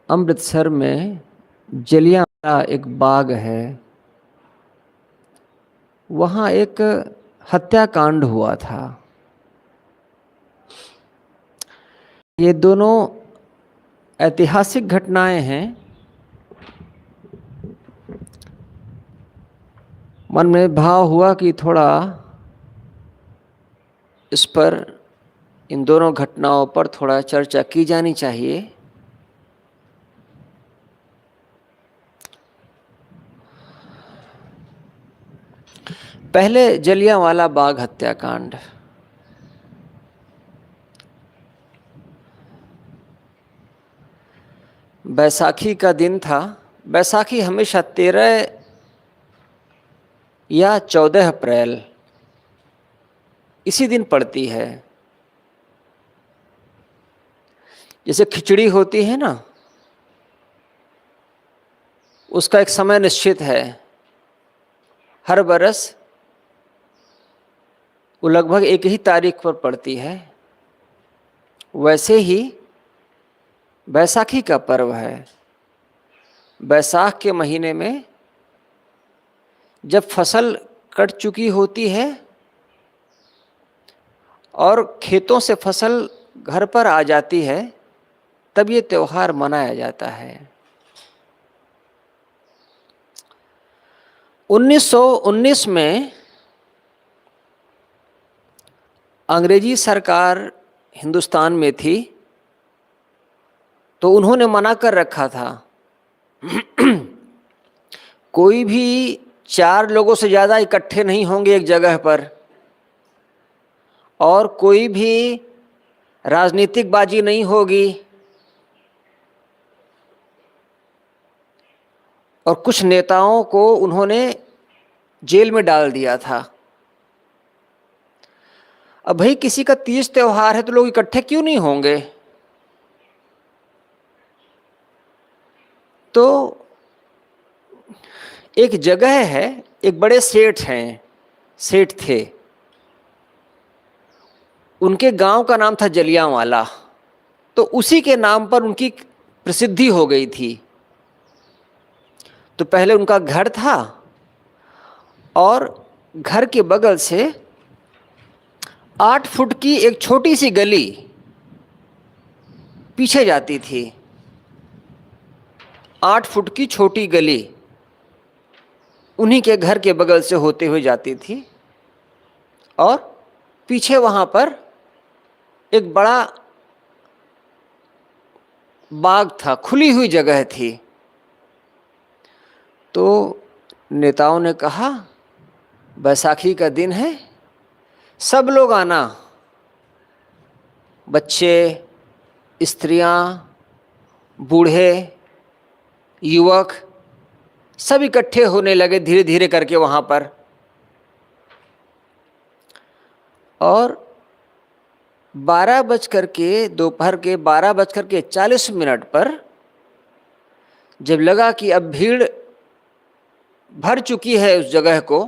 अमृतसर में जलियांवाला एक बाग है, वहाँ एक हत्याकांड हुआ था। ये दोनों ऐतिहासिक घटनाएं हैं। मन में भाव हुआ कि थोड़ा इस पर, इन दोनों घटनाओं पर थोड़ा चर्चा की जानी चाहिए। पहले जलियांवाला बाग हत्याकांड। बैसाखी का दिन था। बैसाखी हमेशा 13 या 14 अप्रैल इसी दिन पड़ती है। जैसे खिचड़ी होती है ना, उसका एक समय निश्चित है। हर बरस वो लगभग एक ही तारीख पर पड़ती है। वैसे ही बैसाखी का पर्व है। बैसाख के महीने में जब फसल कट चुकी होती है और खेतों से फसल घर पर आ जाती है, तब ये त्योहार मनाया जाता है। 1919 में अंग्रेजी सरकार हिंदुस्तान में थी, तो उन्होंने मना कर रखा था कोई भी 4 लोगों से ज़्यादा इकट्ठे नहीं होंगे एक जगह पर, और कोई भी राजनीतिक बाजी नहीं होगी, और कुछ नेताओं को उन्होंने जेल में डाल दिया था। अब भाई, किसी का तीज त्योहार है तो लोग इकट्ठे क्यों नहीं होंगे? तो एक जगह है, एक बड़े सेठ हैं, सेठ थे, उनके गांव का नाम था जलियांवाला। तो उसी के नाम पर उनकी प्रसिद्धि हो गई थी। तो पहले उनका घर था, और घर के बगल से 8 फुट की एक छोटी सी गली पीछे जाती थी। 8 फुट की छोटी गली उन्हीं के घर के बगल से होते हुए जाती थी, और पीछे वहाँ पर एक बड़ा बाग था, खुली हुई जगह थी। तो नेताओं ने कहा, बैसाखी का दिन है, सब लोग आना, बच्चे, स्त्रियां, बूढ़े, युवक, सब इकट्ठे होने लगे धीरे धीरे करके वहाँ पर। और 12 बज करके, दोपहर के 12 बज करके 40 मिनट पर जब लगा कि अब भीड़ भर चुकी है उस जगह को,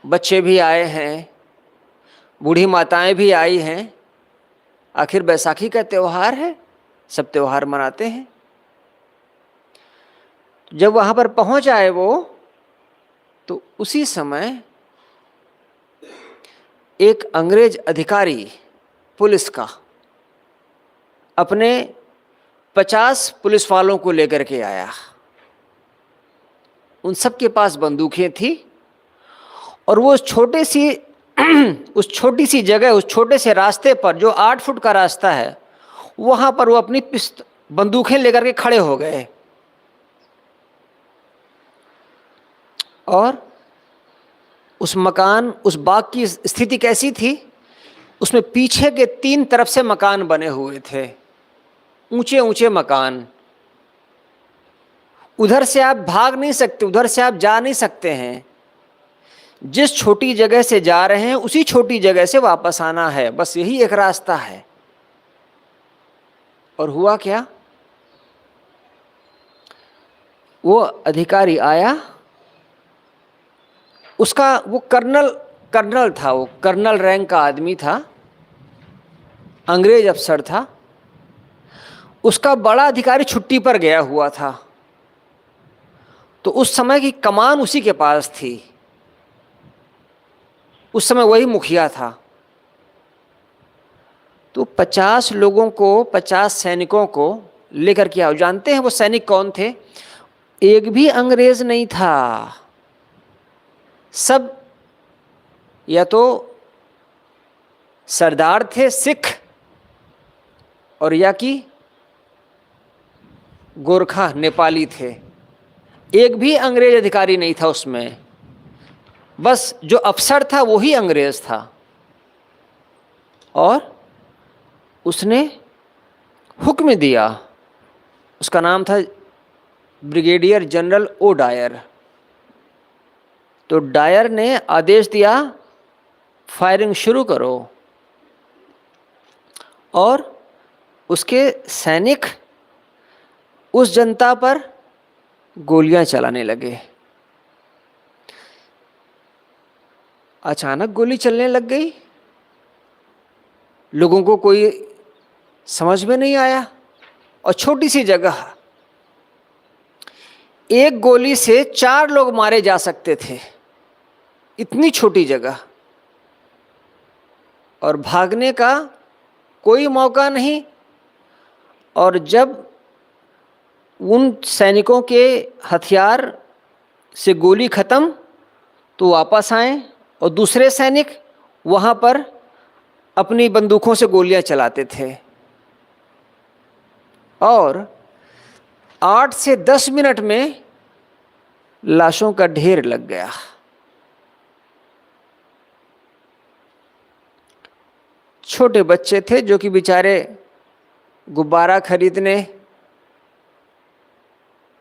बच्चे भी आए हैं, बूढ़ी माताएं भी आई हैं, आखिर बैसाखी का त्यौहार है, सब त्यौहार मनाते हैं। जब वहाँ पर पहुँच आए वो, तो उसी समय एक अंग्रेज अधिकारी पुलिस का अपने 50 पुलिस वालों को लेकर के आया। उन सब के पास बंदूकें थी, और वो उस छोटी सी जगह, उस छोटे से रास्ते पर, जो 8 फुट का रास्ता है, वहाँ पर वो अपनी बंदूकें लेकर के खड़े हो गए। और उस मकान, उस बाग की स्थिति कैसी थी? उसमें पीछे के 3 तरफ से मकान बने हुए थे, ऊंचे ऊंचे मकान। उधर से आप भाग नहीं सकते, उधर से आप जा नहीं सकते हैं। जिस छोटी जगह से जा रहे हैं उसी छोटी जगह से वापस आना है, बस यही एक रास्ता है। और हुआ क्या? वो अधिकारी आया, वो कर्नल था, वो कर्नल रैंक का आदमी था, अंग्रेज अफसर था, उसका बड़ा अधिकारी छुट्टी पर गया हुआ था, तो उस समय की कमान उसी के पास थी। उस समय वही मुखिया था। तो 50 लोगों को, 50 सैनिकों को लेकर के आओ। जानते हैं वो सैनिक कौन थे? एक भी अंग्रेज नहीं था। सब या तो सरदार थे सिख, और या कि गोरखा नेपाली थे। एक भी अंग्रेज अधिकारी नहीं था उसमें। बस जो अफसर था वही अंग्रेज था। और उसने हुक्म दिया, उसका नाम था ब्रिगेडियर जनरल ओ डायर। तो डायर ने आदेश दिया, फायरिंग शुरू करो। और उसके सैनिक उस जनता पर गोलियां चलाने लगे। अचानक गोली चलने लग गई, लोगों को कोई समझ में नहीं आया। और छोटी सी जगह, एक गोली से 4 लोग मारे जा सकते थे, इतनी छोटी जगह। और भागने का कोई मौका नहीं। और जब उन सैनिकों के हथियार से गोली खत्म तो वापस आए, और दूसरे सैनिक वहां पर अपनी बंदूकों से गोलियां चलाते थे। और 8 से 10 मिनट में लाशों का ढेर लग गया। छोटे बच्चे थे जो कि बेचारे गुब्बारा खरीदने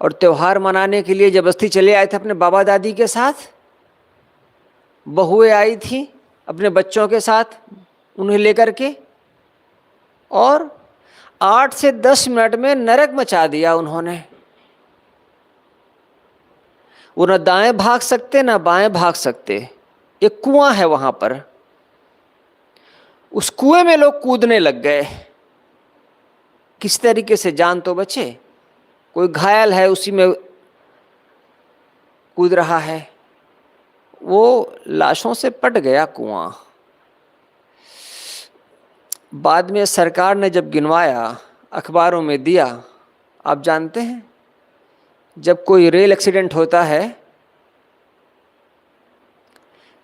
और त्योहार मनाने के लिए जबरदस्ती चले आए थे अपने बाबा दादी के साथ। बहुएं आई थी अपने बच्चों के साथ उन्हें लेकर के, और 8 से 10 मिनट में नरक मचा दिया उन्होंने। वो न दाएं भाग सकते न बाएं भाग सकते। एक कुआं है वहां पर, उस कुएं में लोग कूदने लग गए। किस तरीके से जान तो बचे। कोई घायल है उसी में कूद रहा है, वो लाशों से पट गया कुआं। बाद में सरकार ने जब गिनवाया, अखबारों में दिया, आप जानते हैं जब कोई रेल एक्सीडेंट होता है,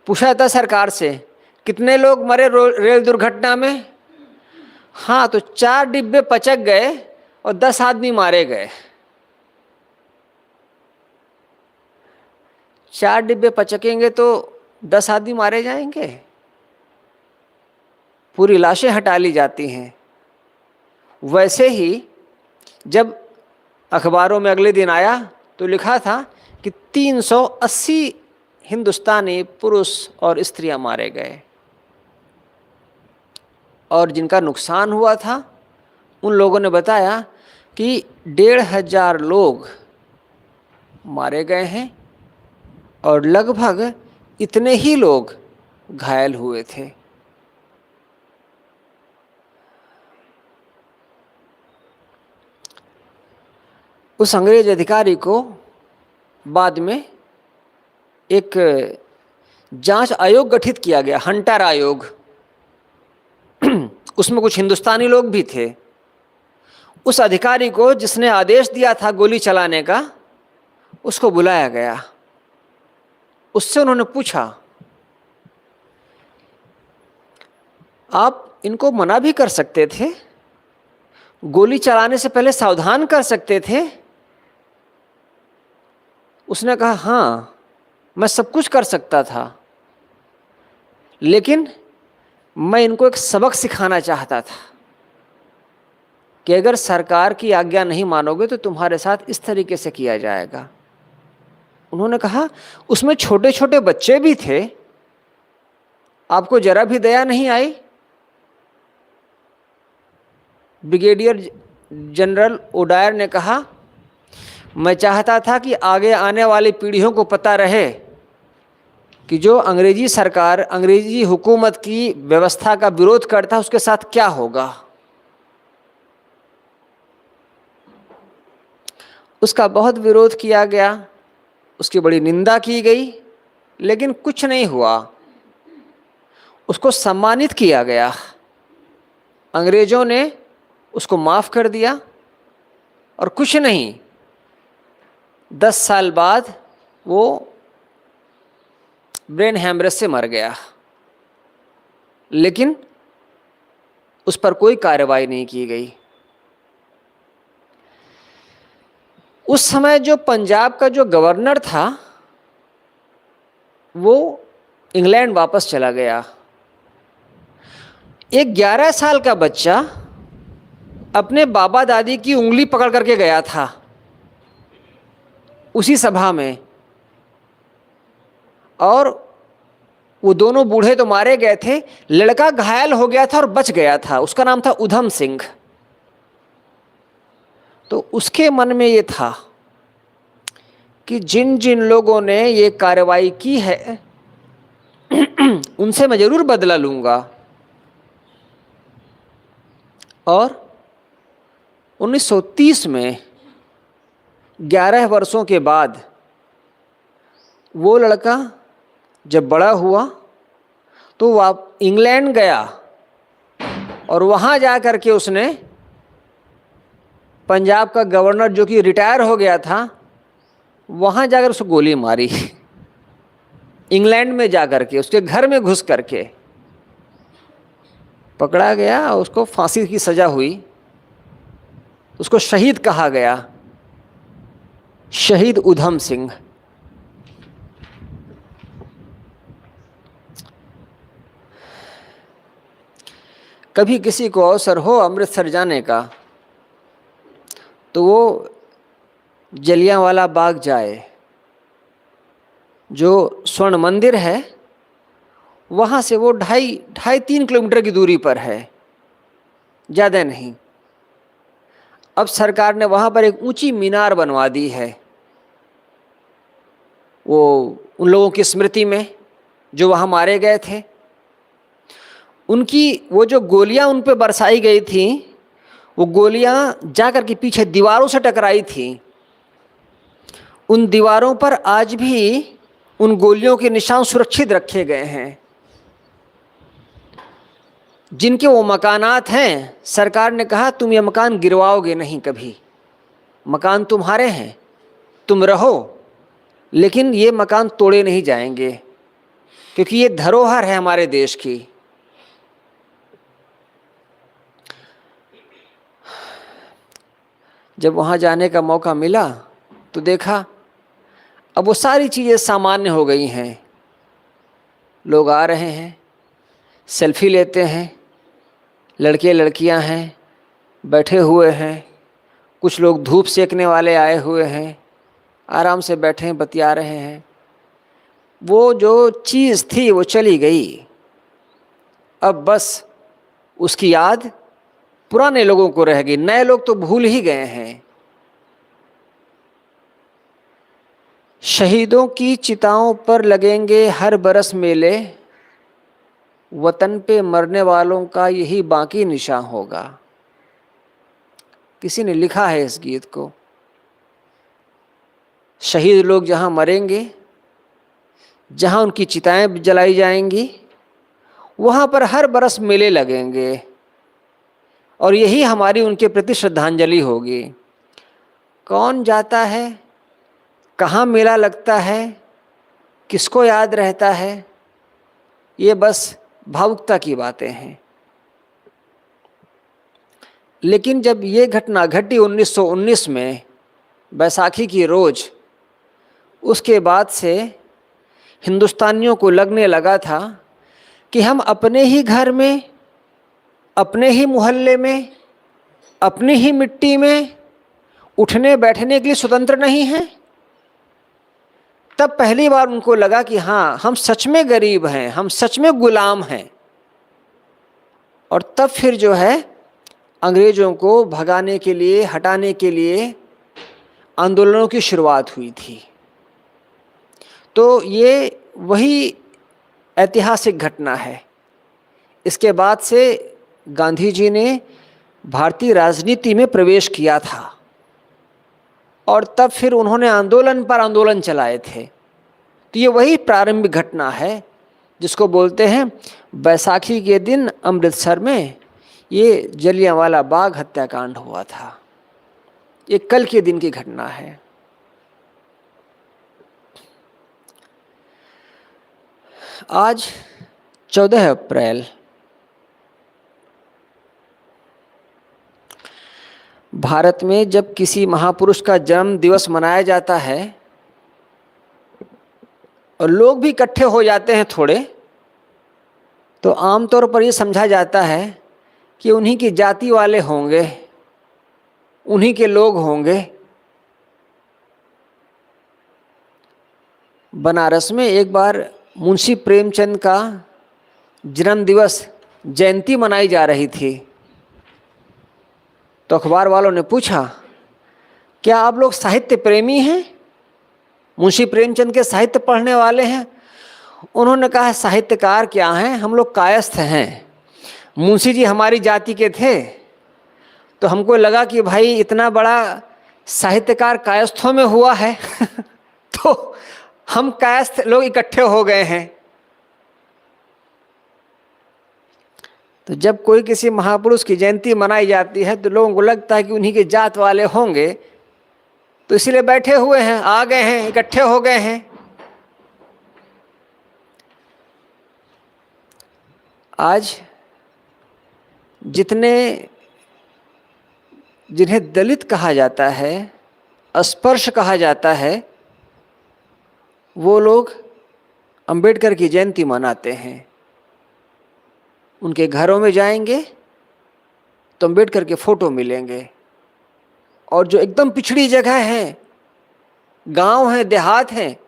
पूछा जाता सरकार से कितने लोग मरे रेल दुर्घटना में। हाँ, तो 4 डिब्बे पचक गए और 10 आदमी मारे गए। 4 डिब्बे पचकेंगे तो 10 आदमी मारे जाएंगे। पूरी लाशें हटा ली जाती हैं। वैसे ही जब अखबारों में अगले दिन आया तो लिखा था कि 380 हिंदुस्तानी पुरुष और स्त्रियां मारे गए। और जिनका नुकसान हुआ था उन लोगों ने बताया कि 1500 लोग मारे गए हैं और लगभग इतने ही लोग घायल हुए थे। उस अंग्रेज अधिकारी को बाद में एक जांच आयोग गठित किया गया, हंटर आयोग। उसमें कुछ हिंदुस्तानी लोग भी थे। उस अधिकारी को जिसने आदेश दिया था गोली चलाने का, उसको बुलाया गया। उससे उन्होंने पूछा, आप इनको मना भी कर सकते थे, गोली चलाने से पहले सावधान कर सकते थे। उसने कहा, हाँ मैं सब कुछ कर सकता था, लेकिन मैं इनको एक सबक सिखाना चाहता था कि अगर सरकार की आज्ञा नहीं मानोगे तो तुम्हारे साथ इस तरीके से किया जाएगा। उन्होंने कहा, उसमें छोटे छोटे बच्चे भी थे, आपको जरा भी दया नहीं आई? ब्रिगेडियर जनरल ओडायर ने कहा, मैं चाहता था कि आगे आने वाली पीढ़ियों को पता रहे कि जो अंग्रेजी सरकार, अंग्रेजी हुकूमत की व्यवस्था का विरोध करता है उसके साथ क्या होगा। उसका बहुत विरोध किया गया, उसकी बड़ी निंदा की गई, लेकिन कुछ नहीं हुआ। उसको सम्मानित किया गया, अंग्रेजों ने उसको माफ कर दिया, और कुछ नहीं, 10 साल बाद वो ब्रेन हैमरेज से मर गया। लेकिन उस पर कोई कार्रवाई नहीं की गई। उस समय जो पंजाब का जो गवर्नर था वो इंग्लैंड वापस चला गया। एक 11 साल का बच्चा अपने बाबा दादी की उंगली पकड़ करके गया था उसी सभा में, और वो दोनों बूढ़े तो मारे गए थे, लड़का घायल हो गया था और बच गया था। उसका नाम था उधम सिंह। तो उसके मन में ये था कि जिन जिन लोगों ने ये कार्रवाई की है उनसे मैं जरूर बदला लूंगा। और 1930 में 11 वर्षों के बाद वो लड़का जब बड़ा हुआ तो वह इंग्लैंड गया, और वहाँ जा कर के उसने पंजाब का गवर्नर जो कि रिटायर हो गया था, वहाँ जाकर उसको गोली मारी। इंग्लैंड में जाकर के उसके घर में घुस करके पकड़ा गया, उसको फांसी की सज़ा हुई, उसको शहीद कहा गया, शहीद उधम सिंह। कभी किसी को अवसर हो अमृतसर जाने का तो वो जलियांवाला बाग जाए। जो स्वर्ण मंदिर है वहाँ से वो 2.5-3 किलोमीटर की दूरी पर है, ज़्यादा नहीं। अब सरकार ने वहाँ पर एक ऊंची मीनार बनवा दी है, वो उन लोगों की स्मृति में जो वहाँ मारे गए थे। उनकी वो जो गोलियाँ उन पर बरसाई गई थी, वो गोलियाँ जाकर के पीछे दीवारों से टकराई थी। उन दीवारों पर आज भी उन गोलियों के निशान सुरक्षित रखे गए हैं। जिनके वो मकानात हैं, सरकार ने कहा तुम ये मकान गिरवाओगे नहीं कभी, मकान तुम्हारे हैं, तुम रहो, लेकिन ये मकान तोड़े नहीं जाएंगे, क्योंकि ये धरोहर है हमारे देश की। जब वहाँ जाने का मौका मिला तो देखा अब वो सारी चीज़ें सामान्य हो गई हैं। लोग आ रहे हैं, सेल्फी लेते हैं, लड़के लड़कियां हैं, बैठे हुए हैं, कुछ लोग धूप सेकने वाले आए हुए हैं, आराम से बैठे हैं, बतिया रहे हैं। वो जो चीज़ थी वो चली गई। अब बस उसकी याद पुराने लोगों को रह गई, नए लोग तो भूल ही गए हैं। शहीदों की चिताओं पर लगेंगे हर बरस मेले, वतन पे मरने वालों का यही बाकी निशान होगा। किसी ने लिखा है इस गीत को। शहीद लोग जहाँ मरेंगे, जहाँ उनकी चिताएं जलाई जाएंगी, वहाँ पर हर बरस मेले लगेंगे, और यही हमारी उनके प्रति श्रद्धांजलि होगी। कौन जाता है, कहाँ मेला लगता है, किसको याद रहता है, ये बस भावुकता की बातें हैं। लेकिन जब ये घटना घटी 1919 में, बैसाखी की रोज़, उसके बाद से हिंदुस्तानियों को लगने लगा था कि हम अपने ही घर में, अपने ही मोहल्ले में, अपनी ही मिट्टी में उठने बैठने के लिए स्वतंत्र नहीं हैं। तब पहली बार उनको लगा कि हाँ, हम सच में गरीब हैं, हम सच में गुलाम हैं। और तब फिर जो है अंग्रेज़ों को भगाने के लिए, हटाने के लिए आंदोलनों की शुरुआत हुई थी। तो ये वही ऐतिहासिक घटना है। इसके बाद से गांधी जी ने भारतीय राजनीति में प्रवेश किया था और तब फिर उन्होंने आंदोलन पर आंदोलन चलाए थे। तो ये वही प्रारंभिक घटना है जिसको बोलते हैं बैसाखी के दिन अमृतसर में ये जलियांवाला बाग हत्याकांड हुआ था। ये कल के दिन की घटना है। आज 14 अप्रैल भारत में जब किसी महापुरुष का जन्म दिवस मनाया जाता है और लोग भी इकट्ठे हो जाते हैं थोड़े, तो आमतौर पर ये समझा जाता है कि उन्हीं की जाति वाले होंगे, उन्हीं के लोग होंगे। बनारस में एक बार मुंशी प्रेमचंद का जन्म दिवस जयंती मनाई जा रही थी, तो अखबार वालों ने पूछा, क्या आप लोग साहित्य प्रेमी हैं, मुंशी प्रेमचंद के साहित्य पढ़ने वाले हैं? उन्होंने कहा, साहित्यकार क्या हैं, हम लोग कायस्थ हैं। मुंशी जी हमारी जाति के थे, तो हमको लगा कि भाई इतना बड़ा साहित्यकार कायस्थों में हुआ है तो हम कायस्थ लोग इकट्ठे हो गए हैं। तो जब कोई किसी महापुरुष की जयंती मनाई जाती है तो लोगों को लगता है कि उन्हीं के जात वाले होंगे, तो इसलिए बैठे हुए हैं, आ गए हैं, इकट्ठे हो गए हैं। आज जिन्हें दलित कहा जाता है, अस्पृश्य कहा जाता है, वो लोग अंबेडकर की जयंती मनाते हैं। उनके घरों में जाएंगे तो अंबेडकर के फोटो मिलेंगे, और जो एकदम पिछड़ी जगह है, गांव है, देहात है,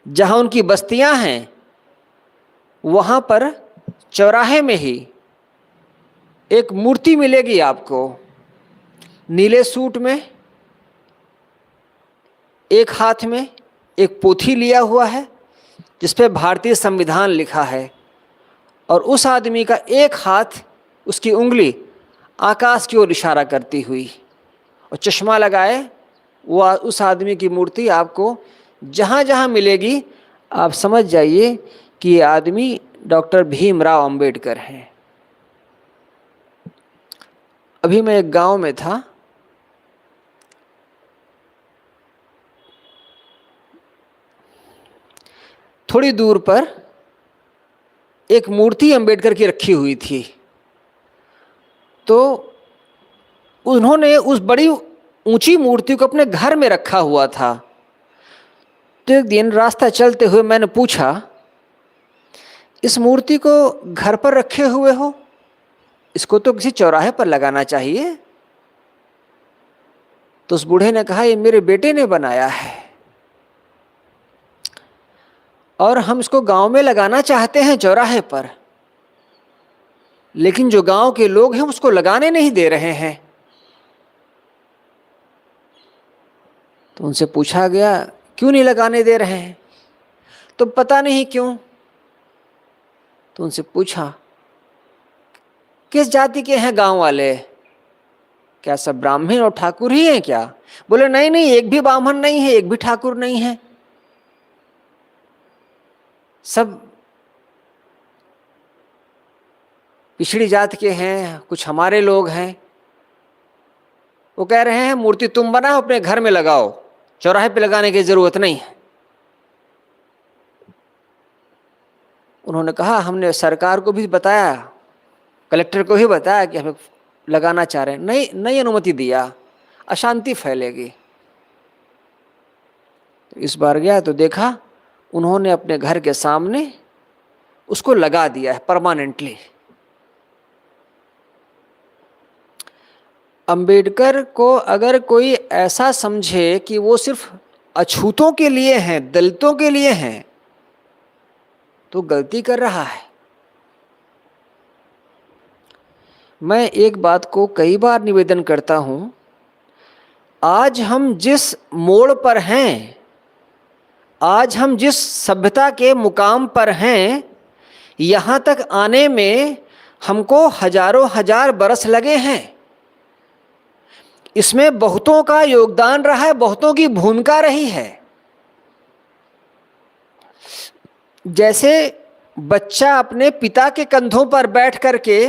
जहां उनकी बस्तियां हैं, वहां पर चौराहे में ही एक मूर्ति मिलेगी आपको, नीले सूट में, एक हाथ में एक पोथी लिया हुआ है जिस पे भारतीय संविधान लिखा है, और उस आदमी का एक हाथ, उसकी उंगली आकाश की ओर इशारा करती हुई, और चश्मा लगाए, वो उस आदमी की मूर्ति आपको जहाँ जहाँ मिलेगी आप समझ जाइए कि ये आदमी डॉक्टर भीमराव अंबेडकर हैं। अभी मैं एक गांव में था, थोड़ी दूर पर एक मूर्ति अंबेडकर की रखी हुई थी, तो उन्होंने उस बड़ी ऊंची मूर्ति को अपने घर में रखा हुआ था। तो एक दिन रास्ता चलते हुए मैंने पूछा, इस मूर्ति को घर पर रखे हुए हो, इसको तो किसी चौराहे पर लगाना चाहिए। तो उस बूढ़े ने कहा, ये मेरे बेटे ने बनाया है और हम इसको गांव में लगाना चाहते हैं चौराहे पर, लेकिन जो गांव के लोग हैं उसको लगाने नहीं दे रहे हैं। तो उनसे पूछा गया, क्यों नहीं लगाने दे रहे हैं? तो पता नहीं क्यों। तो उनसे पूछा, किस जाति के हैं गांव वाले? क्या सब ब्राह्मण और ठाकुर ही हैं क्या? बोले नहीं नहीं, एक भी ब्राह्मण नहीं है, एक भी ठाकुर नहीं है, सब पिछड़ी जात के हैं, कुछ हमारे लोग हैं। वो कह रहे हैं मूर्ति तुम बनाओ, अपने घर में लगाओ, चौराहे पे लगाने की जरूरत नहीं है। उन्होंने कहा, हमने सरकार को भी बताया, कलेक्टर को भी बताया कि हमें लगाना चाह रहे हैं, नहीं अनुमति दिया, अशांति फैलेगी। तो इस बार गया तो देखा उन्होंने अपने घर के सामने उसको लगा दिया है परमानेंटली। अंबेडकर को अगर कोई ऐसा समझे कि वो सिर्फ अछूतों के लिए हैं, दलितों के लिए हैं, तो गलती कर रहा है। मैं एक बात को कई बार निवेदन करता हूं, आज हम जिस मोड़ पर हैं, आज हम जिस सभ्यता के मुकाम पर हैं, यहाँ तक आने में हमको हजारों हजार बरस लगे हैं। इसमें बहुतों का योगदान रहा है, बहुतों की भूमिका रही है। जैसे बच्चा अपने पिता के कंधों पर बैठ करके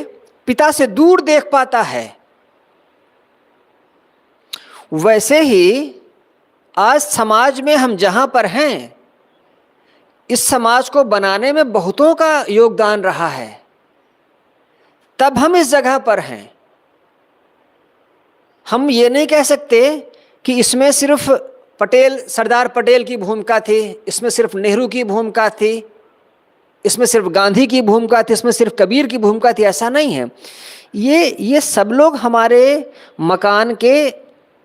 पिता से दूर देख पाता है, वैसे ही आज समाज में हम जहां पर हैं, इस समाज को बनाने में बहुतों का योगदान रहा है, तब हम इस जगह पर हैं। हम ये नहीं कह सकते कि इसमें सिर्फ सरदार पटेल की भूमिका थी, इसमें सिर्फ नेहरू की भूमिका थी, इसमें सिर्फ गांधी की भूमिका थी, इसमें सिर्फ कबीर की भूमिका थी। ऐसा नहीं है। ये सब लोग हमारे मकान के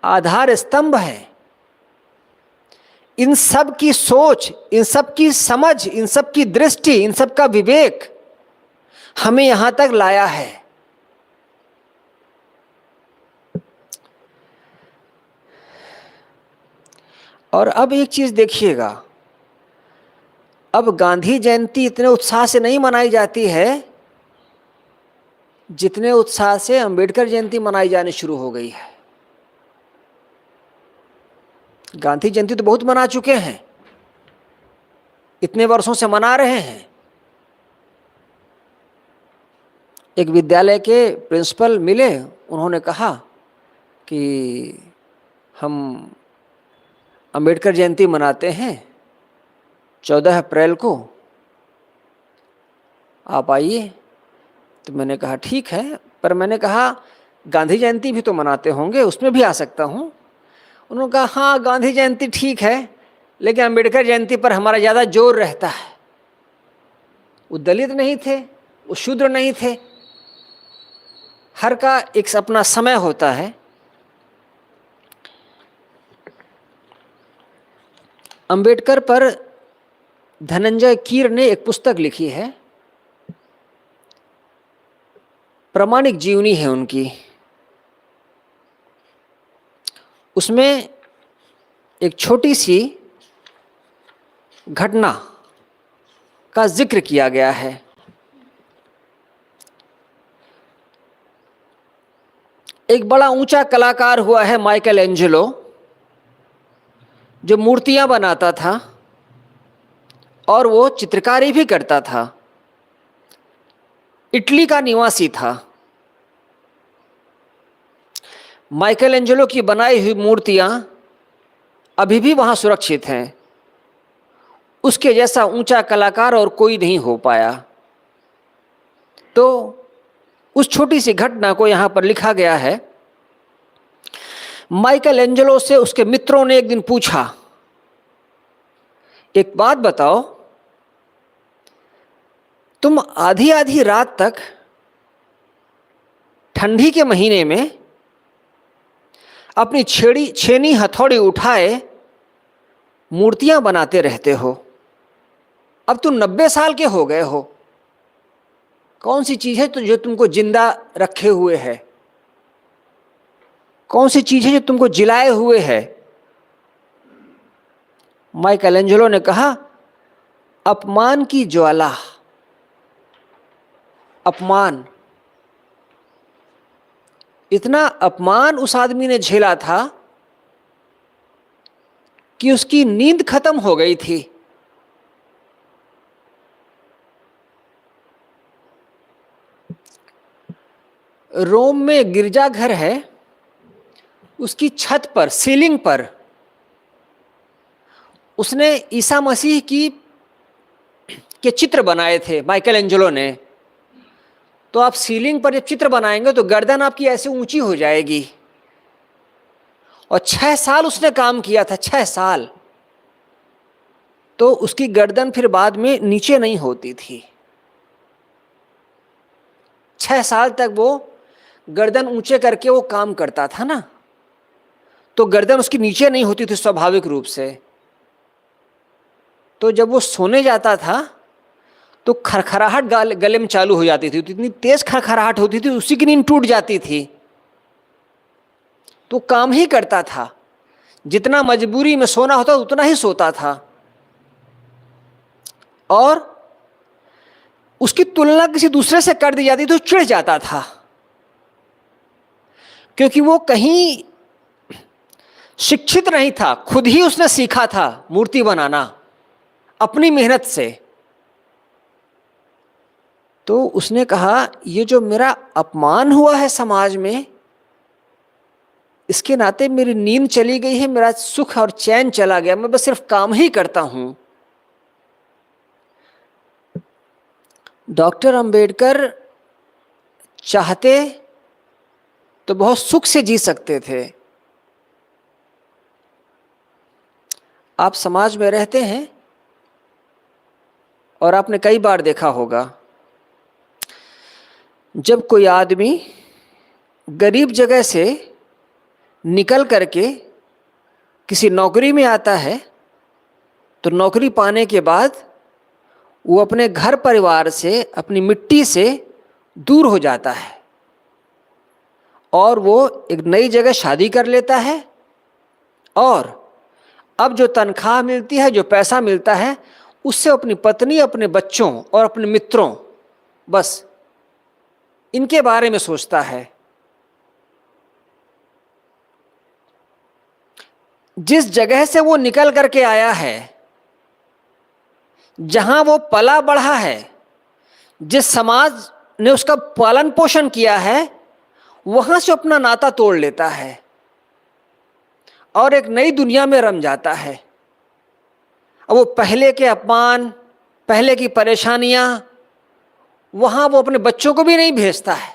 आधार स्तंभ हैं। इन सब की सोच, इन सब की समझ, इन सब की दृष्टि, इन सब का विवेक हमें यहां तक लाया है। और अब एक चीज देखिएगा, अब गांधी जयंती इतने उत्साह से नहीं मनाई जाती है जितने उत्साह से अंबेडकर जयंती मनाई जानी शुरू हो गई है। गांधी जयंती तो बहुत मना चुके हैं, इतने वर्षों से मना रहे हैं। एक विद्यालय के प्रिंसिपल मिले, उन्होंने कहा कि हम अंबेडकर जयंती मनाते हैं 14 अप्रैल को, आप आइए। तो मैंने कहा ठीक है, पर मैंने कहा गांधी जयंती भी तो मनाते होंगे, उसमें भी आ सकता हूँ। उन्होंने कहा हाँ गांधी जयंती ठीक है, लेकिन अंबेडकर जयंती पर हमारा ज़्यादा जोर रहता है। वो दलित नहीं थे, वो शूद्र नहीं थे, हर का एक अपना समय होता है। अंबेडकर पर धनंजय कीर ने एक पुस्तक लिखी है, प्रामाणिक जीवनी है उनकी। उसमें एक छोटी सी घटना का जिक्र किया गया है। एक बड़ा ऊंचा कलाकार हुआ है माइकल एंजेलो, जो मूर्तियां बनाता था और वो चित्रकारी भी करता था। इटली का निवासी था। माइकल एंजेलो की बनाई हुई मूर्तियां अभी भी वहां सुरक्षित हैं। उसके जैसा ऊंचा कलाकार और कोई नहीं हो पाया। तो उस छोटी सी घटना को यहां पर लिखा गया है। माइकल एंजेलो से उसके मित्रों ने एक दिन पूछा, एक बात बताओ, तुम आधी आधी रात तक ठंडी के महीने में अपनी छेनी हथौड़ी उठाए मूर्तियां बनाते रहते हो। अब तुम 90 साल के हो गए हो, कौन सी चीज है तो जो तुमको जिंदा रखे हुए है? कौन सी चीज है जो तुमको जिलाए हुए है? माइकल एंजेलो ने कहा, अपमान की ज्वाला। अपमान, इतना अपमान उस आदमी ने झेला था कि उसकी नींद खत्म हो गई थी। रोम में गिरजाघर है, उसकी छत पर, सीलिंग पर उसने ईसा मसीह के चित्र बनाए थे माइकल एंजेलो ने। तो आप सीलिंग पर जब चित्र बनाएंगे तो गर्दन आपकी ऐसे ऊंची हो जाएगी। और 6 साल उसने काम किया था, 6 साल। तो उसकी गर्दन फिर बाद में नीचे नहीं होती थी। 6 साल तक वो गर्दन ऊंचे करके वो काम करता था ना, तो गर्दन उसकी नीचे नहीं होती थी स्वाभाविक रूप से। तो जब वो सोने जाता था तो खरखराहट गले में चालू हो जाती थी। तो इतनी तेज खरखराहट होती थी, उसी की नींद टूट जाती थी। तो काम ही करता था, जितना मजबूरी में सोना होता उतना ही सोता था। और उसकी तुलना किसी दूसरे से कर दी जाती तो चिढ़ जाता था, क्योंकि वो कहीं शिक्षित नहीं था, खुद ही उसने सीखा था मूर्ति बनाना अपनी मेहनत से। तो उसने कहा ये जो मेरा अपमान हुआ है समाज में, इसके नाते मेरी नींद चली गई है, मेरा सुख और चैन चला गया, मैं बस सिर्फ काम ही करता हूं। डॉक्टर अंबेडकर चाहते तो बहुत सुख से जी सकते थे। आप समाज में रहते हैं और आपने कई बार देखा होगा, जब कोई आदमी गरीब जगह से निकल करके किसी नौकरी में आता है तो नौकरी पाने के बाद वो अपने घर परिवार से, अपनी मिट्टी से दूर हो जाता है और वो एक नई जगह शादी कर लेता है, और अब जो तनख्वाह मिलती है, जो पैसा मिलता है, उससे अपनी पत्नी, अपने बच्चों और अपने मित्रों, बस इनके बारे में सोचता है। जिस जगह से वो निकल करके आया है, जहां वो पला बढ़ा है, जिस समाज ने उसका पालन पोषण किया है, वहां से अपना नाता तोड़ लेता है और एक नई दुनिया में रम जाता है। अब वो पहले के अपमान, पहले की परेशानियां, वहां वो अपने बच्चों को भी नहीं भेजता है।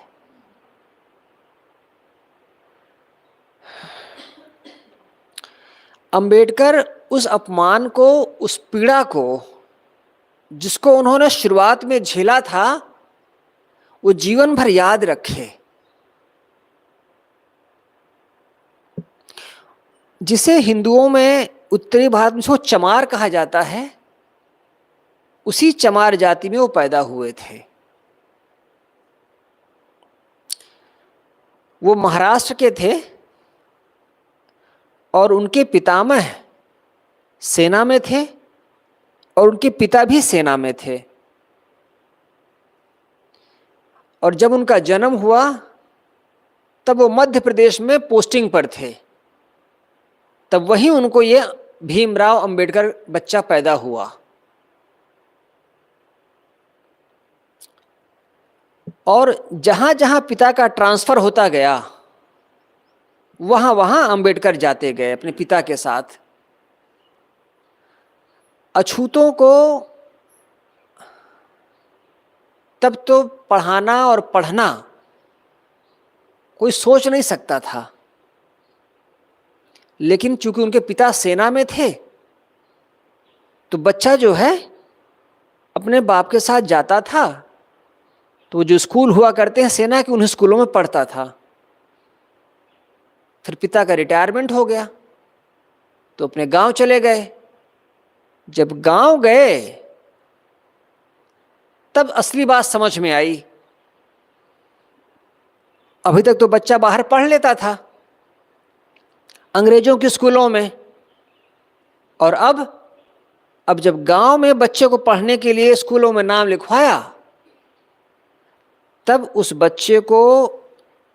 अंबेडकर उस अपमान को, उस पीड़ा को, जिसको उन्होंने शुरुआत में झेला था, वो जीवन भर याद रखे। जिसे हिंदुओं में, उत्तरी भारत में उसको चमार कहा जाता है, उसी चमार जाति में वो पैदा हुए थे। वो महाराष्ट्र के थे और उनके पितामह सेना में थे और उनके पिता भी सेना में थे। और जब उनका जन्म हुआ तब वो मध्य प्रदेश में पोस्टिंग पर थे, तब वहीं उनको ये भीमराव अंबेडकर बच्चा पैदा हुआ। और जहां जहां पिता का ट्रांसफर होता गया, वहां वहां अंबेडकर जाते गए अपने पिता के साथ। अछूतों को तब तो पढ़ाना और पढ़ना कोई सोच नहीं सकता था, लेकिन चूंकि उनके पिता सेना में थे तो बच्चा जो है अपने बाप के साथ जाता था। तो जो स्कूल हुआ करते हैं सेना के, उन्हीं स्कूलों में पढ़ता था। फिर पिता का रिटायरमेंट हो गया तो अपने गांव चले गए। जब गांव गए तब असली बात समझ में आई। अभी तक तो बच्चा बाहर पढ़ लेता था अंग्रेजों के स्कूलों में, और अब जब गांव में बच्चे को पढ़ने के लिए स्कूलों में नाम लिखवाया, तब उस बच्चे को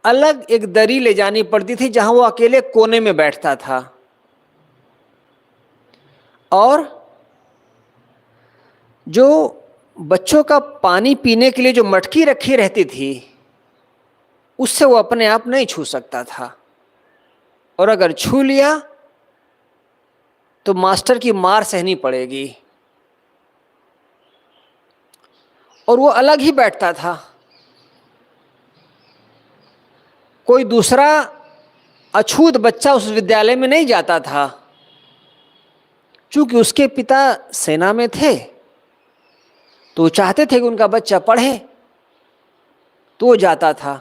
अलग एक दरी ले जानी पड़ती थी जहां वो अकेले कोने में बैठता था। और जो बच्चों का पानी पीने के लिए जो मटकी रखी रहती थी, उससे वो अपने आप नहीं छू सकता था, और अगर छू लिया तो मास्टर की मार सहनी पड़ेगी। और वो अलग ही बैठता था। कोई दूसरा अछूत बच्चा उस विद्यालय में नहीं जाता था। चूंकि उसके पिता सेना में थे तो वो चाहते थे कि उनका बच्चा पढ़े, तो वो जाता था।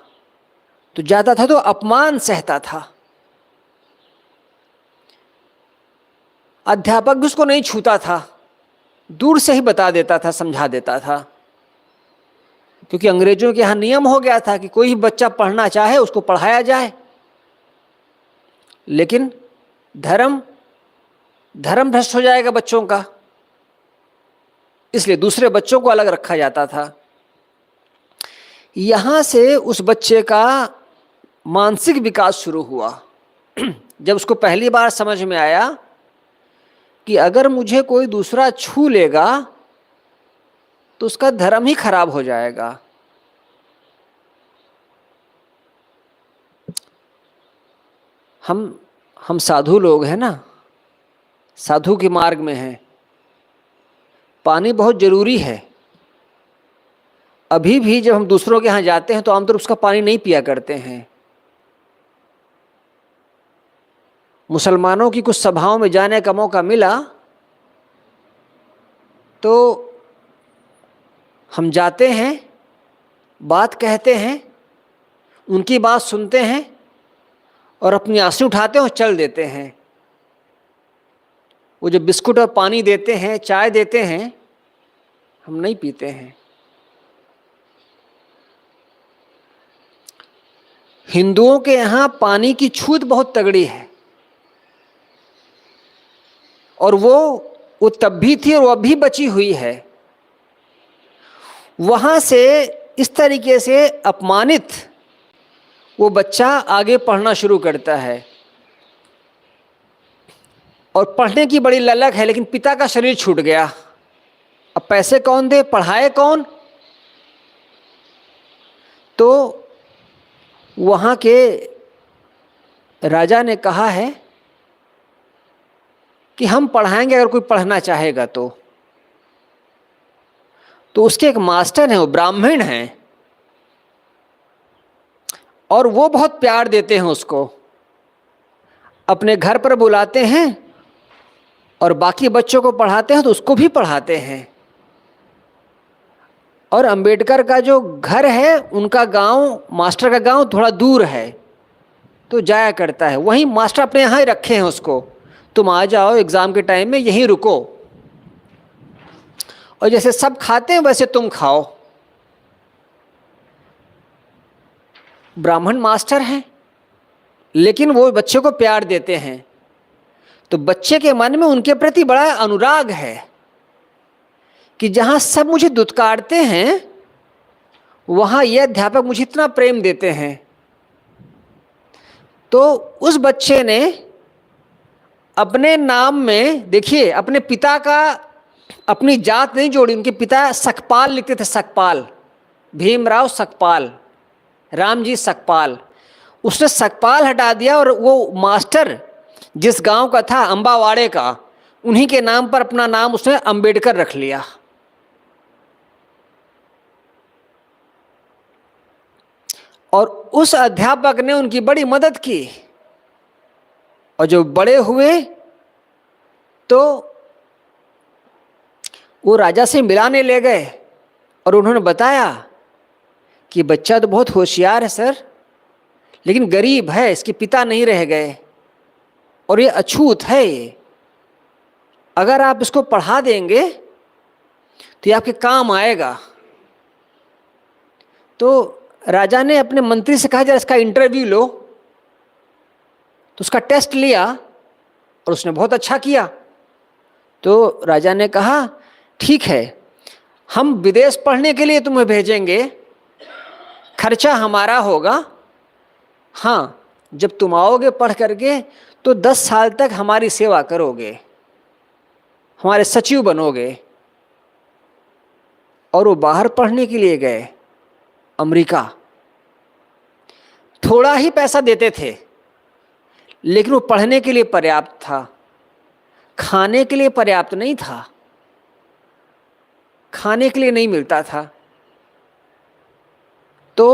तो अपमान सहता था। अध्यापक भी उसको नहीं छूता था, दूर से ही बता देता था, समझा देता था, क्योंकि अंग्रेजों के यहाँ नियम हो गया था कि कोई भी बच्चा पढ़ना चाहे उसको पढ़ाया जाए। लेकिन धर्म भ्रष्ट हो जाएगा बच्चों का, इसलिए दूसरे बच्चों को अलग रखा जाता था। यहां से उस बच्चे का मानसिक विकास शुरू हुआ। जब उसको पहली बार समझ में आया कि अगर मुझे कोई दूसरा छू लेगा तो उसका धर्म ही खराब हो जाएगा। हम साधु लोग हैं ना, साधु के मार्ग में हैं। पानी बहुत जरूरी है। अभी भी जब हम दूसरों के यहाँ जाते हैं तो आमतौर उसका पानी नहीं पिया करते हैं। मुसलमानों की कुछ सभाओं में जाने का मौका मिला तो हम जाते हैं, बात कहते हैं, उनकी बात सुनते हैं और अपनी आंसू उठाते हैं और चल देते हैं। वो जो बिस्कुट और पानी देते हैं, चाय देते हैं, हम नहीं पीते हैं। हिंदुओं के यहाँ पानी की छूत बहुत तगड़ी है और वो तब भी थी और वो अभी बची हुई है। वहां से इस तरीके से अपमानित वो बच्चा आगे पढ़ना शुरू करता है और पढ़ने की बड़ी ललक है, लेकिन पिता का शरीर छूट गया। अब पैसे कौन दे, पढ़ाए कौन? तो वहां के राजा ने कहा है कि हम पढ़ाएंगे अगर कोई पढ़ना चाहेगा तो उसके एक मास्टर हैं, वो ब्राह्मण हैं और वो बहुत प्यार देते हैं उसको, अपने घर पर बुलाते हैं और बाकी बच्चों को पढ़ाते हैं तो उसको भी पढ़ाते हैं। और अंबेडकर का जो घर है, उनका गांव, मास्टर का गांव थोड़ा दूर है तो जाया करता है। वहीं मास्टर अपने यहाँ ही रखे हैं उसको, तुम आ जाओ एग्ज़ाम के टाइम में, यहीं रुको और जैसे सब खाते हैं वैसे तुम खाओ। ब्राह्मण मास्टर हैं लेकिन वो बच्चे को प्यार देते हैं, तो बच्चे के मन में उनके प्रति बड़ा अनुराग है कि जहाँ सब मुझे दुत्कारते हैं वहाँ ये अध्यापक मुझे इतना प्रेम देते हैं। तो उस बच्चे ने अपने नाम में, देखिए, अपने पिता का, अपनी जात नहीं जोड़ी। उनके पिता सकपाल लिखते थे, सकपाल, भीमराव सकपाल, रामजी सकपाल। उसने सकपाल हटा दिया और वो मास्टर जिस गांव का था, अंबावाड़े का, उन्हीं के नाम पर अपना नाम उसने अंबेडकर रख लिया। और उस अध्यापक ने उनकी बड़ी मदद की और जब बड़े हुए तो वो राजा से मिलाने ले गए और उन्होंने बताया कि बच्चा तो बहुत होशियार है सर, लेकिन गरीब है, इसके पिता नहीं रह गए और ये अछूत है। ये अगर आप इसको पढ़ा देंगे तो ये आपके काम आएगा। तो राजा ने अपने मंत्री से कहा जरा इसका इंटरव्यू लो। तो उसका टेस्ट लिया और उसने बहुत अच्छा किया। तो राजा ने कहा ठीक है, हम विदेश पढ़ने के लिए तुम्हें भेजेंगे, खर्चा हमारा होगा। हाँ, जब तुम आओगे पढ़ करके तो 10 साल तक हमारी सेवा करोगे, हमारे सचिव बनोगे। और वो बाहर पढ़ने के लिए गए, अमेरिका। थोड़ा ही पैसा देते थे लेकिन वो पढ़ने के लिए पर्याप्त था, खाने के लिए पर्याप्त नहीं था, खाने के लिए नहीं मिलता था। तो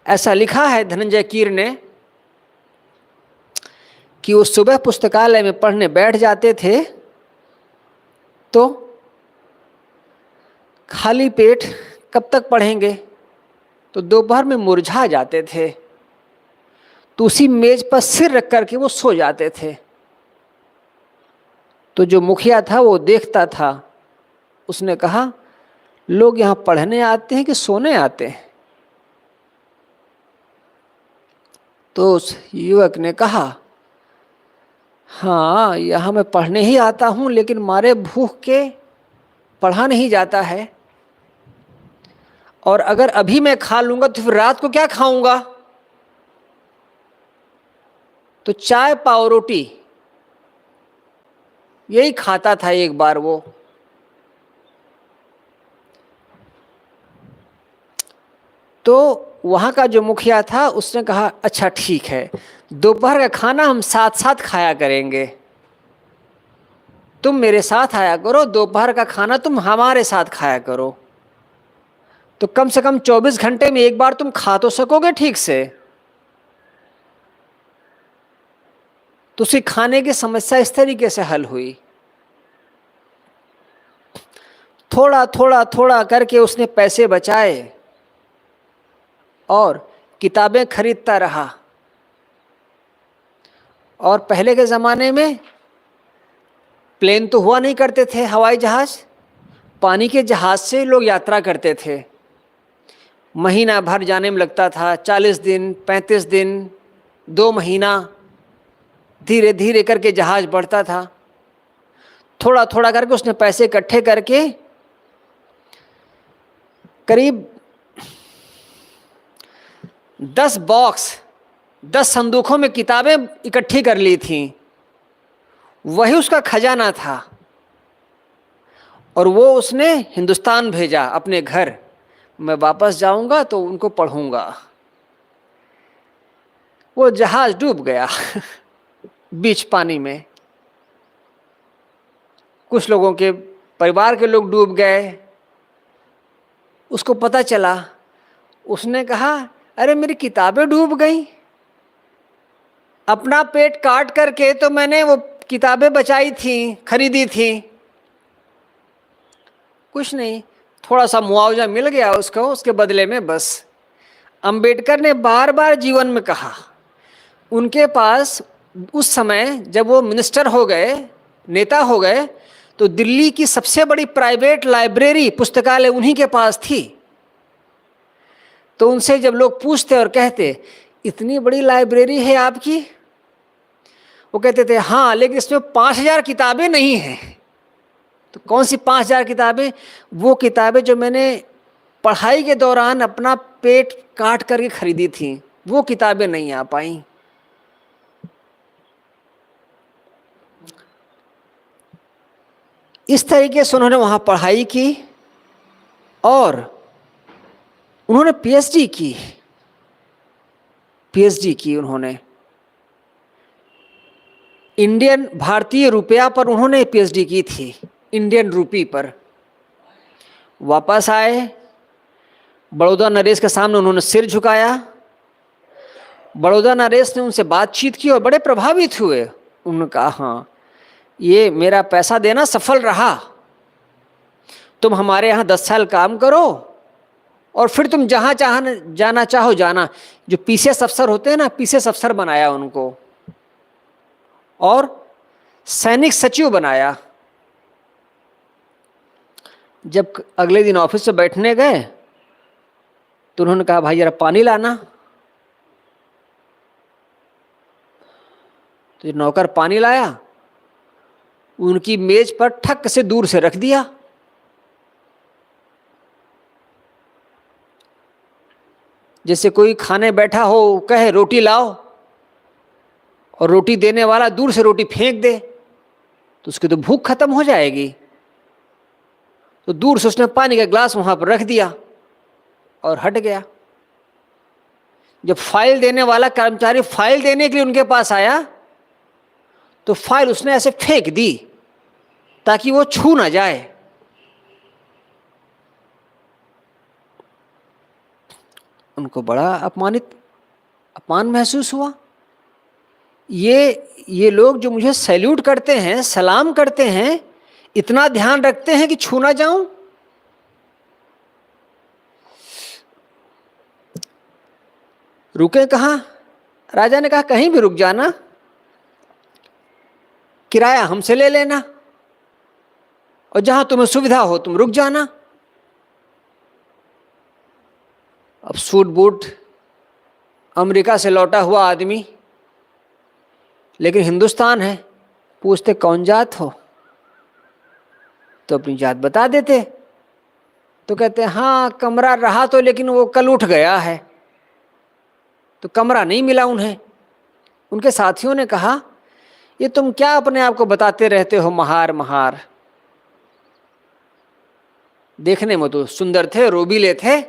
ऐसा लिखा है धनंजय कीर ने कि वो सुबह पुस्तकालय में पढ़ने बैठ जाते थे तो खाली पेट कब तक पढ़ेंगे, तो दोपहर में मुरझा जाते थे, तो उसी मेज पर सिर रख करके वो सो जाते थे। तो जो मुखिया था वो देखता था, उसने कहा लोग यहाँ पढ़ने आते हैं कि सोने आते हैं? तो उस युवक ने कहा हाँ, यहाँ मैं पढ़ने ही आता हूँ, लेकिन मारे भूख के पढ़ा नहीं जाता है, और अगर अभी मैं खा लूंगा तो फिर रात को क्या खाऊंगा? तो चाय पाव रोटी यही खाता था एक बार वो। तो वहां का जो मुखिया था उसने कहा अच्छा ठीक है, दोपहर का खाना हम साथ साथ खाया करेंगे, तुम मेरे साथ आया करो, दोपहर का खाना तुम हमारे साथ खाया करो, तो कम से कम 24 घंटे में एक बार तुम खा तो सकोगे ठीक से। तो उसकी खाने की समस्या इस तरीके से हल हुई। थोड़ा थोड़ा थोड़ा करके उसने पैसे बचाए और किताबें खरीदता रहा। और पहले के ज़माने में प्लेन तो हुआ नहीं करते थे, हवाई जहाज़, पानी के जहाज़ से लोग यात्रा करते थे। महीना भर जाने में लगता था, 40 दिन, 35 दिन, 2 महीना, धीरे धीरे करके जहाज़ बढ़ता था। थोड़ा थोड़ा करके उसने पैसे इकट्ठे करके करीब 10 बॉक्स, 10 संदूकों में किताबें इकट्ठी कर ली थीं। वही उसका खजाना था, और वो उसने हिंदुस्तान भेजा अपने घर। मैं वापस जाऊंगा तो उनको पढ़ूंगा। वो जहाज डूब गया बीच पानी में। कुछ लोगों के परिवार के लोग डूब गए। उसको पता चला, उसने कहा अरे मेरी किताबें डूब गई, अपना पेट काट करके तो मैंने वो किताबें बचाई थी, खरीदी थी, कुछ नहीं, थोड़ा सा मुआवजा मिल गया उसको, उसके बदले में बस। अंबेडकर ने बार बार जीवन में कहा, उनके पास उस समय जब वो मिनिस्टर हो गए, नेता हो गए, तो दिल्ली की सबसे बड़ी प्राइवेट लाइब्रेरी, पुस्तकालय उन्हीं के पास थी। तो उनसे जब लोग पूछते और कहते इतनी बड़ी लाइब्रेरी है आपकी, वो कहते थे हाँ, लेकिन इसमें 5000 किताबें नहीं हैं। तो कौन सी 5000 किताबें? वो किताबें जो मैंने पढ़ाई के दौरान अपना पेट काट करके खरीदी थी, वो किताबें नहीं आ पाई। इस तरीके से उन्होंने वहाँ पढ़ाई की और उन्होंने पीएचडी की उन्होंने। इंडियन, भारतीय रुपया पर उन्होंने पीएचडी की थी, इंडियन रूपी पर। वापस आए, बड़ौदा नरेश के सामने उन्होंने सिर झुकाया। बड़ौदा नरेश ने उनसे बातचीत की और बड़े प्रभावित हुए। उन्होंने कहा हाँ, ये मेरा पैसा देना सफल रहा, तुम हमारे यहाँ 10 साल काम करो और फिर तुम जहाँ जाना चाहो जाना। जो पीसीएस अफसर होते हैं ना, पीसीएस अफसर बनाया उनको और सैनिक सचिव बनाया। जब अगले दिन ऑफिस से बैठने गए तो उन्होंने कहा भाई जरा पानी लाना। तो नौकर पानी लाया, उनकी मेज पर ठक से दूर से रख दिया। जैसे कोई खाने बैठा हो, कहे रोटी लाओ, और रोटी देने वाला दूर से रोटी फेंक दे, तो उसकी तो भूख खत्म हो जाएगी। तो दूर से उसने पानी का ग्लास वहां पर रख दिया और हट गया। जब फाइल देने वाला कर्मचारी फाइल देने के लिए उनके पास आया, तो फाइल उसने ऐसे फेंक दी ताकि वो छू ना जाए। उनको बड़ा अपमान महसूस हुआ। ये लोग जो मुझे सैल्यूट करते हैं, सलाम करते हैं, इतना ध्यान रखते हैं कि छू ना जाऊं। रुके कहाँ? राजा ने कहा कहीं भी रुक जाना, किराया हमसे ले लेना, और जहां तुम्हें सुविधा हो तुम रुक जाना। अब सूट बूट, अमेरिका से लौटा हुआ आदमी, लेकिन हिंदुस्तान है, पूछते कौन जात हो? तो अपनी जात बता देते। तो कहते हैं हाँ कमरा रहा तो, लेकिन वो कल उठ गया है, तो कमरा नहीं मिला उन्हें। उनके साथियों ने कहा ये तुम क्या अपने आप को बताते रहते हो महार महार, देखने में तो सुंदर थे, रोबीले थे।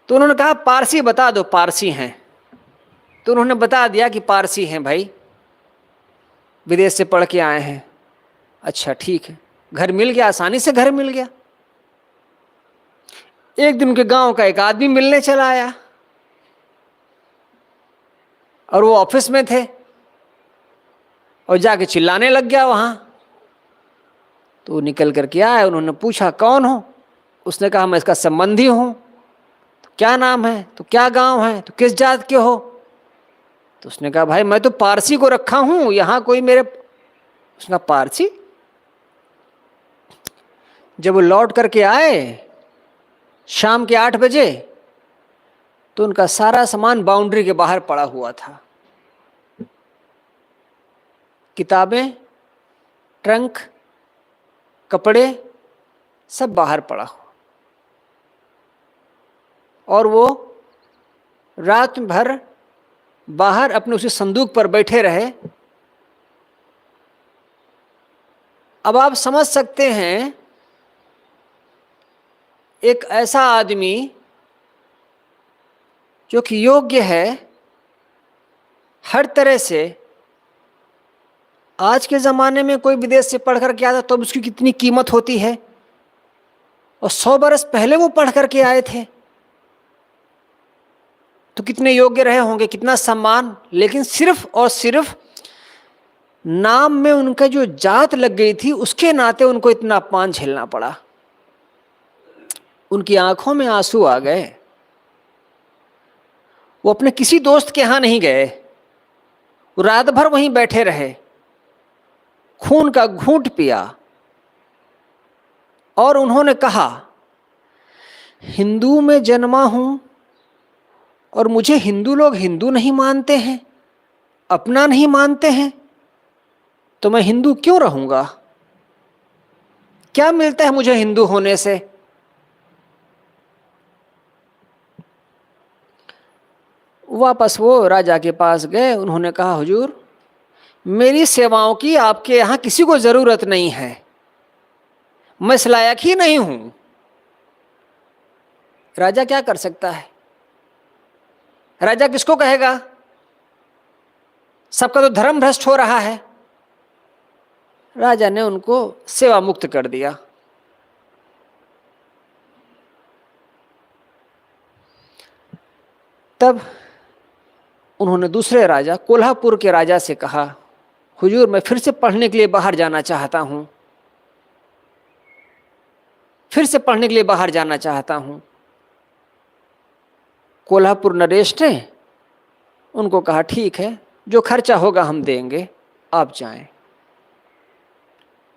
तो उन्होंने कहा पारसी बता दो, पारसी हैं। तो उन्होंने बता दिया कि पारसी हैं भाई, विदेश से पढ़ के आए हैं। अच्छा ठीक है, घर मिल गया, आसानी से घर मिल गया। एक दिन उनके गांव का एक आदमी मिलने चला आया और वो ऑफिस में थे और जाके चिल्लाने लग गया वहां। तो निकल करके आया, उन्होंने पूछा कौन हो? उसने कहा मैं इसका संबंधी हूं। तो क्या नाम है? तो क्या गांव है? तो किस जात के हो? तो उसने कहा भाई मैं तो पारसी को रखा हूं, यहां कोई मेरे। उसने कहा पारसी? जब वो लौट करके आए शाम के 8 बजे, तो उनका सारा सामान बाउंड्री के बाहर पड़ा हुआ था। किताबें, ट्रंक, कपड़े सब बाहर पड़ा हुआ। और वो रात भर बाहर अपने उसी संदूक पर बैठे रहे। अब आप समझ सकते हैं एक ऐसा आदमी जो कि योग्य है हर तरह से। आज के ज़माने में कोई विदेश से पढ़ कर के आता तो उसकी कितनी कीमत होती है, और 100 बरस पहले वो पढ़ कर के आए थे तो कितने योग्य रहे होंगे, कितना सम्मान। लेकिन सिर्फ और सिर्फ नाम में उनका जो जात लग गई थी, उसके नाते उनको इतना अपमान झेलना पड़ा। उनकी आंखों में आंसू आ गए। वो अपने किसी दोस्त के यहां नहीं गए, वो रात भर वहीं बैठे रहे, खून का घूंट पिया और उन्होंने कहा हिंदू में जन्मा हूं और मुझे हिंदू लोग हिंदू नहीं मानते हैं, अपना नहीं मानते हैं, तो मैं हिंदू क्यों रहूंगा? क्या मिलता है मुझे हिंदू होने से? वापस वो राजा के पास गए। उन्होंने कहा हुजूर मेरी सेवाओं की आपके यहां किसी को जरूरत नहीं है, मैं इस लायक ही नहीं हूं। राजा क्या कर सकता है? राजा किसको कहेगा? सबका तो धर्म भ्रष्ट हो रहा है। राजा ने उनको सेवा मुक्त कर दिया। तब उन्होंने दूसरे राजा, कोल्हापुर के राजा से कहा हुजूर मैं फिर से पढ़ने के लिए बाहर जाना चाहता हूं, फिर से पढ़ने के लिए बाहर जाना चाहता हूं। कोल्हापुर नरेश ने उनको कहा ठीक है, जो खर्चा होगा हम देंगे, आप जाएं।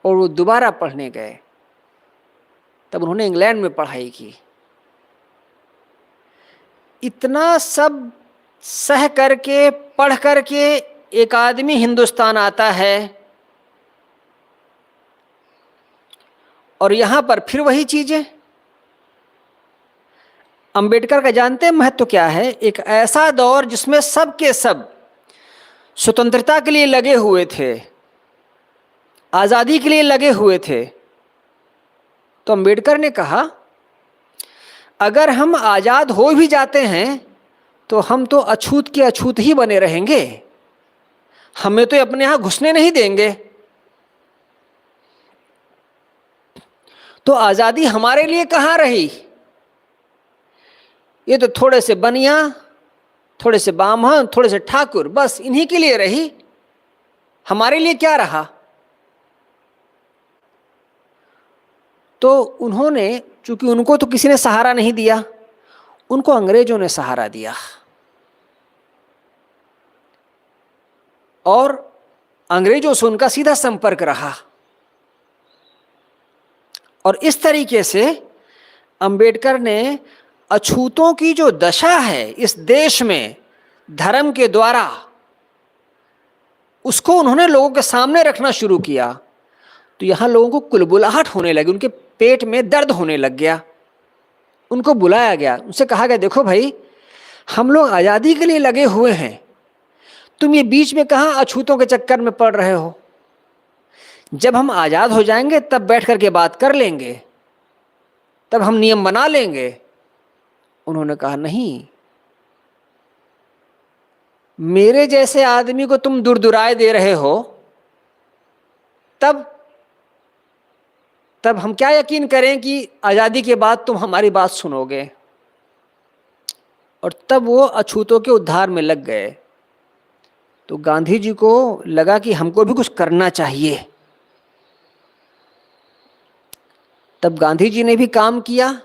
और वो दोबारा पढ़ने गए। तब उन्होंने इंग्लैंड में पढ़ाई की। इतना सब सह करके, पढ़ करके एक आदमी हिंदुस्तान आता है और यहां पर फिर वही चीजें। अंबेडकर का जानते हैं महत्व क्या है? एक ऐसा दौर जिसमें सब के सब स्वतंत्रता के लिए लगे हुए थे, आजादी के लिए लगे हुए थे। तो अंबेडकर ने कहा अगर हम आजाद हो भी जाते हैं तो हम तो अछूत के अछूत ही बने रहेंगे, हमें तो अपने यहां घुसने नहीं देंगे। तो आजादी हमारे लिए कहां रही? ये तो थोड़े से बनिया, थोड़े से बामहन, थोड़े से ठाकुर, बस इन्हीं के लिए रही, हमारे लिए क्या रहा? तो उन्होंने, चूंकि उनको तो किसी ने सहारा नहीं दिया, उनको अंग्रेजों ने सहारा दिया और अंग्रेजों से उनका सीधा संपर्क रहा। और इस तरीके से अंबेडकर ने अछूतों की जो दशा है इस देश में धर्म के द्वारा, उसको उन्होंने लोगों के सामने रखना शुरू किया। तो यहाँ लोगों को कुलबुलाहट होने लगी, उनके पेट में दर्द होने लग गया। उनको बुलाया गया, उनसे कहा गया देखो भाई, हम लोग आज़ादी के लिए लगे हुए हैं, तुम ये बीच में कहाँ अछूतों के चक्कर में पड़ रहे हो? जब हम आज़ाद हो जाएंगे तब बैठ करके बात कर लेंगे, तब हम नियम बना लेंगे। उन्होंने कहा नहीं, मेरे जैसे आदमी को तुम दुरदुराए दे रहे हो, तब हम क्या यकीन करें कि आज़ादी के बाद तुम हमारी बात सुनोगे? और तब वो अछूतों के उद्धार में लग गए। तो गांधी जी को लगा कि हमको भी कुछ करना चाहिए। तब गांधी जी ने भी काम किया,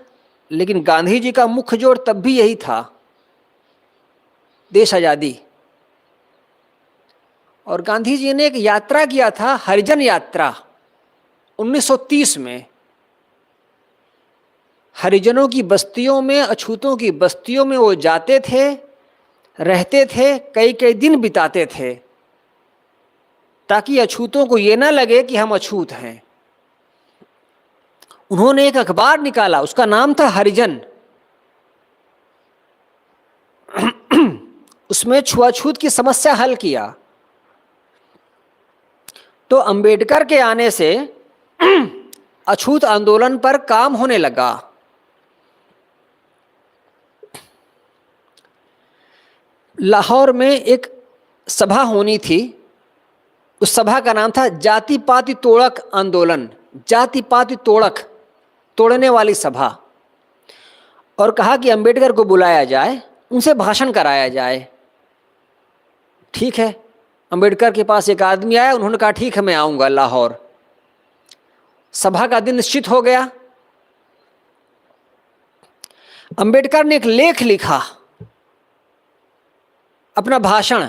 लेकिन गांधी जी का मुख्य जोर तब भी यही था, देश आज़ादी। और गांधी जी ने एक यात्रा किया था, हरिजन यात्रा, 1930 में। हरिजनों की बस्तियों में, अछूतों की बस्तियों में वो जाते थे, रहते थे, कई कई दिन बिताते थे, ताकि अछूतों को ये ना लगे कि हम अछूत हैं। उन्होंने एक अखबार निकाला, उसका नाम था हरिजन। उसमें छुआछूत की समस्या हल किया। तो अंबेडकर के आने से अछूत आंदोलन पर काम होने लगा। लाहौर में एक सभा होनी थी, उस सभा का नाम था जाति पाति तोड़क आंदोलन, जाति पाति तोड़क, तोड़ने वाली सभा। और कहा कि अंबेडकर को बुलाया जाए, उनसे भाषण कराया जाए। ठीक है, अंबेडकर के पास एक आदमी आया, उन्होंने कहा ठीक है मैं आऊँगा लाहौर। सभा का दिन निश्चित हो गया। अंबेडकर ने एक लेख लिखा, अपना भाषण,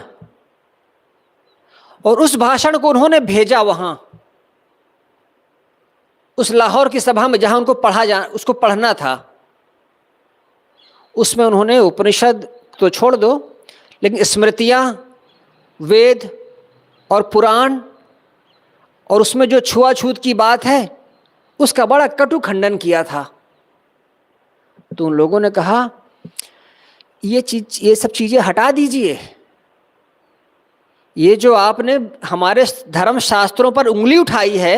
और उस भाषण को उन्होंने भेजा वहां, उस लाहौर की सभा में जहां उनको उसको पढ़ना था। उसमें उन्होंने उपनिषद तो छोड़ दो, लेकिन स्मृतियां, वेद और पुराण, और उसमें जो छुआछूत की बात है उसका बड़ा कटु खंडन किया था। तो उन लोगों ने कहा ये सब चीज़ें हटा दीजिए, ये जो आपने हमारे धर्म शास्त्रों पर उंगली उठाई है,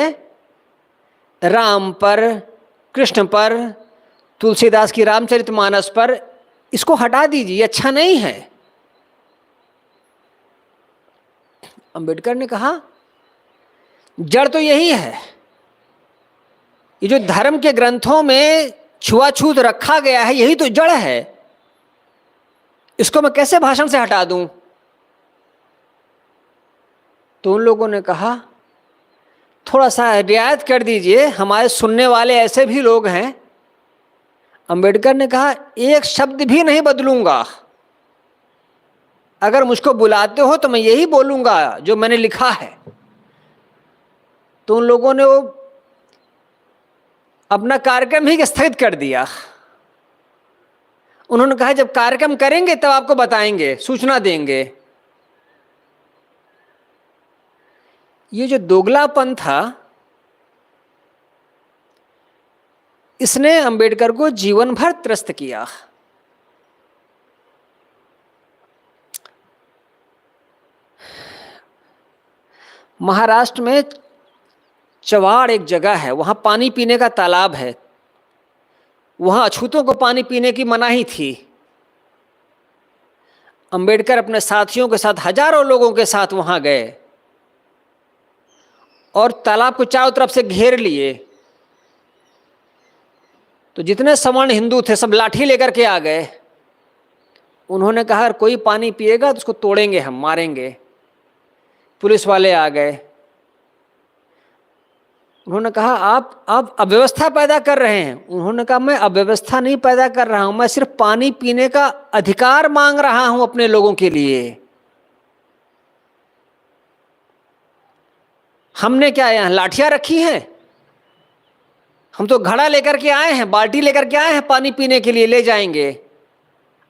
राम पर, कृष्ण पर, तुलसीदास की रामचरितमानस पर, इसको हटा दीजिए, ये अच्छा नहीं है। अंबेडकर ने कहा जड़ तो यही है, ये जो धर्म के ग्रंथों में छुआछूत रखा गया है यही तो जड़ है, इसको मैं कैसे भाषण से हटा दूं? तो उन लोगों ने कहा थोड़ा सा रियायत कर दीजिए, हमारे सुनने वाले ऐसे भी लोग हैं। अंबेडकर ने कहा एक शब्द भी नहीं बदलूंगा, अगर मुझको बुलाते हो तो मैं यही बोलूंगा जो मैंने लिखा है। तो उन लोगों ने वो अपना कार्यक्रम ही स्थगित कर दिया। उन्होंने कहा जब कार्यक्रम करेंगे तब आपको बताएंगे, सूचना देंगे। ये जो दोगलापन था, इसने अंबेडकर को जीवन भर त्रस्त किया। महाराष्ट्र में चवाड़ एक जगह है, वहां पानी पीने का तालाब है, वहां अछूतों को पानी पीने की मनाही थी। अंबेडकर अपने साथियों के साथ, हजारों लोगों के साथ वहां गए और तालाब को चारों तरफ से घेर लिए। तो जितने सवर्ण हिंदू थे सब लाठी लेकर के आ गए। उन्होंने कहा अगर कोई पानी पिएगा तो उसको तोड़ेंगे, हम मारेंगे। पुलिस वाले आ गए। उन्होंने कहा आप अव्यवस्था पैदा कर रहे हैं। उन्होंने कहा मैं अव्यवस्था नहीं पैदा कर रहा हूं, मैं सिर्फ पानी पीने का अधिकार मांग रहा हूं अपने लोगों के लिए। हमने क्या यहां लाठियां रखी हैं? हम तो घड़ा लेकर के आए हैं, बाल्टी लेकर के आए हैं, पानी पीने के लिए ले जाएंगे।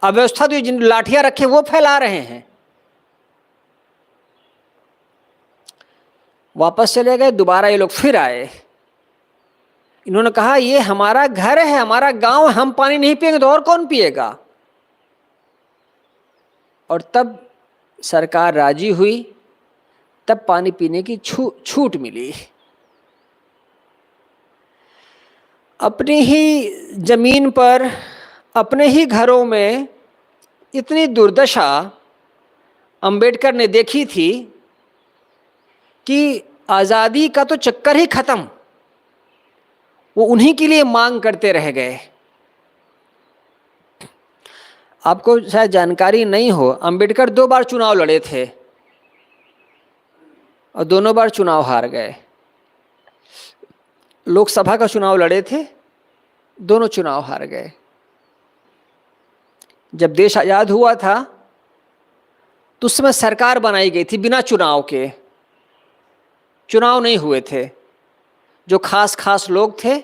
अव्यवस्था तो जिन लाठियां रखे वो फैला रहे हैं। वापस चले गए, दोबारा ये लोग फिर आए। इन्होंने कहा ये हमारा घर है, हमारा गांव, हम पानी नहीं पिएंगे तो और कौन पिएगा। और तब सरकार राजी हुई, तब पानी पीने की छूट मिली। अपनी ही जमीन पर, अपने ही घरों में इतनी दुर्दशा अंबेडकर ने देखी थी कि आज़ादी का तो चक्कर ही खत्म, वो उन्हीं के लिए मांग करते रह गए। आपको शायद जानकारी नहीं हो, अंबेडकर 2 बार चुनाव लड़े थे और दोनों बार चुनाव हार गए। लोकसभा का चुनाव लड़े थे, दोनों चुनाव हार गए। जब देश आज़ाद हुआ था तो उस समय सरकार बनाई गई थी बिना चुनाव के, चुनाव नहीं हुए थे। जो खास लोग थे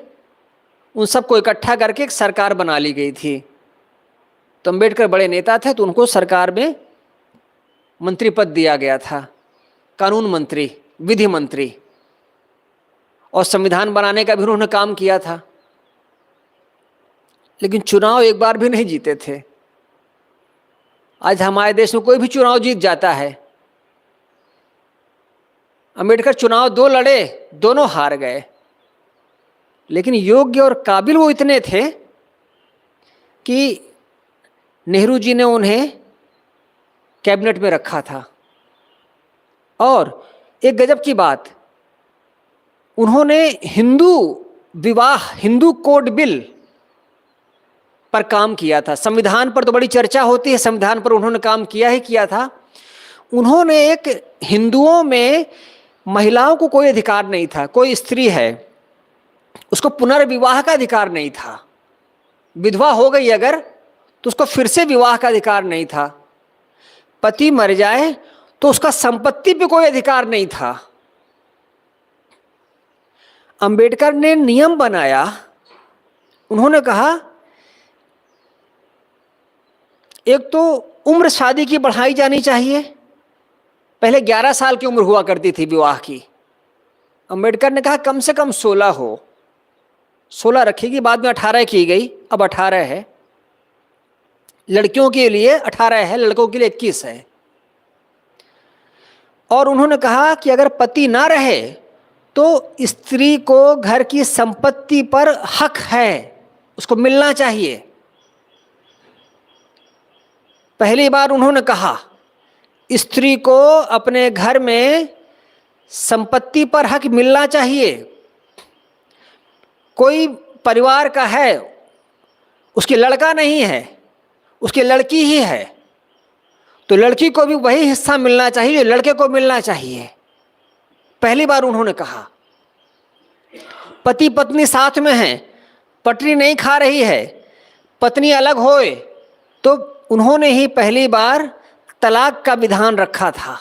उन सबको इकट्ठा करके एक सरकार बना ली गई थी। तो अंबेडकर बड़े नेता थे तो उनको सरकार में मंत्री पद दिया गया था, कानून मंत्री, विधि मंत्री, और संविधान बनाने का भी उन्होंने काम किया था। लेकिन चुनाव एक बार भी नहीं जीते थे। आज हमारे देश में कोई भी चुनाव जीत जाता है। अंबेडकर चुनाव 2 लड़े, दोनों हार गए। लेकिन योग्य और काबिल वो इतने थे कि नेहरू जी ने उन्हें कैबिनेट में रखा था। और एक गजब की बात, उन्होंने हिंदू विवाह, हिंदू कोड बिल पर काम किया था। संविधान पर तो बड़ी चर्चा होती है, संविधान पर उन्होंने काम किया ही किया था। उन्होंने एक, हिंदुओं में महिलाओं को कोई अधिकार नहीं था, कोई स्त्री है उसको पुनर्विवाह का अधिकार नहीं था। विधवा हो गई अगर तो उसको फिर से विवाह का अधिकार नहीं था। पति मर जाए तो उसका संपत्ति पे कोई अधिकार नहीं था। अंबेडकर ने नियम बनाया, उन्होंने कहा एक तो उम्र शादी की बढ़ाई जानी चाहिए। पहले 11 साल की उम्र हुआ करती थी विवाह की। अंबेडकर ने कहा कम से कम 16 हो, 16 रखेगी, बाद में 18 की गई, अब 18 है। लड़कियों के लिए 18 है, लड़कों के लिए 21 है। और उन्होंने कहा कि अगर पति ना रहे तो स्त्री को घर की संपत्ति पर हक है, उसको मिलना चाहिए। पहली बार उन्होंने कहा स्त्री को अपने घर में संपत्ति पर हक मिलना चाहिए। कोई परिवार का है, उसकी लड़का नहीं है, उसकी लड़की ही है, तो लड़की को भी वही हिस्सा मिलना चाहिए जो लड़के को मिलना चाहिए। पहली बार उन्होंने कहा। पति पत्नी साथ में हैं, पटरी नहीं खा रही है, पत्नी अलग होए, तो उन्होंने ही पहली बार तलाक का विधान रखा था।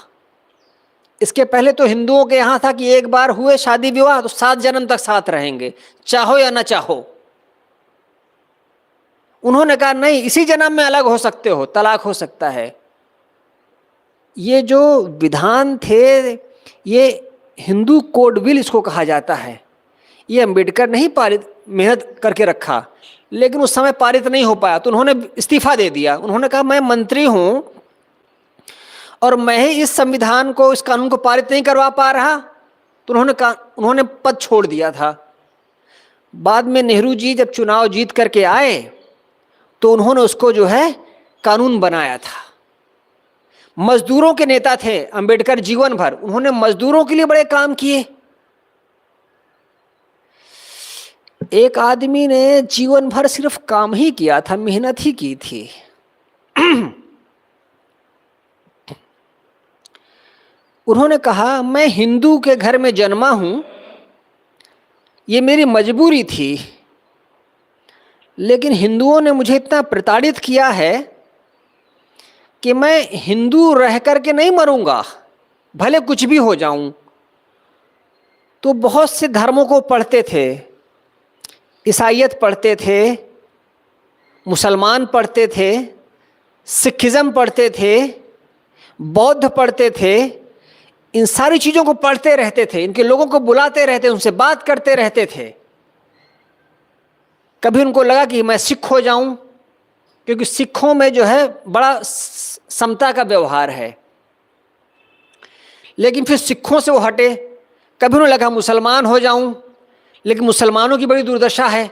इसके पहले तो हिंदुओं के यहाँ था कि एक बार हुए शादी विवाह तो 7 जन्म तक साथ रहेंगे, चाहो या ना चाहो। उन्होंने कहा नहीं, इसी जन्म में अलग हो सकते हो, तलाक हो सकता है। ये जो विधान थे, ये हिंदू कोड बिल इसको कहा जाता है। ये अंबेडकर ने ही पारित, मेहनत करके रखा, लेकिन उस समय पारित नहीं हो पाया तो उन्होंने इस्तीफा दे दिया। उन्होंने कहा मैं मंत्री हूं और मैं ही इस संविधान को, इस कानून को पारित नहीं करवा पा रहा, तो उन्होंने पद छोड़ दिया था। बाद में नेहरू जी जब चुनाव जीत करके आए तो उन्होंने उसको जो है कानून बनाया था। मजदूरों के नेता थे अंबेडकर जीवन भर, उन्होंने मजदूरों के लिए बड़े काम किए। एक आदमी ने जीवन भर सिर्फ काम ही किया था, मेहनत ही की थी। उन्होंने कहा मैं हिंदू के घर में जन्मा हूं, ये मेरी मजबूरी थी, लेकिन हिंदुओं ने मुझे इतना प्रताड़ित किया है कि मैं हिंदू रह करके नहीं मरूंगा, भले कुछ भी हो जाऊं। तो बहुत से धर्मों को पढ़ते थे, ईसाईयत पढ़ते थे, मुसलमान पढ़ते थे, सिखिज़्म पढ़ते थे, बौद्ध पढ़ते थे, इन सारी चीजों को पढ़ते रहते थे, इनके लोगों को बुलाते रहते, उनसे बात करते रहते थे। कभी उनको लगा कि मैं सिख हो जाऊं, क्योंकि सिखों में जो है बड़ा समता का व्यवहार है, लेकिन फिर सिखों से वो हटे। कभी उन्हें लगा मुसलमान हो जाऊं, लेकिन मुसलमानों की बड़ी दुर्दशा है।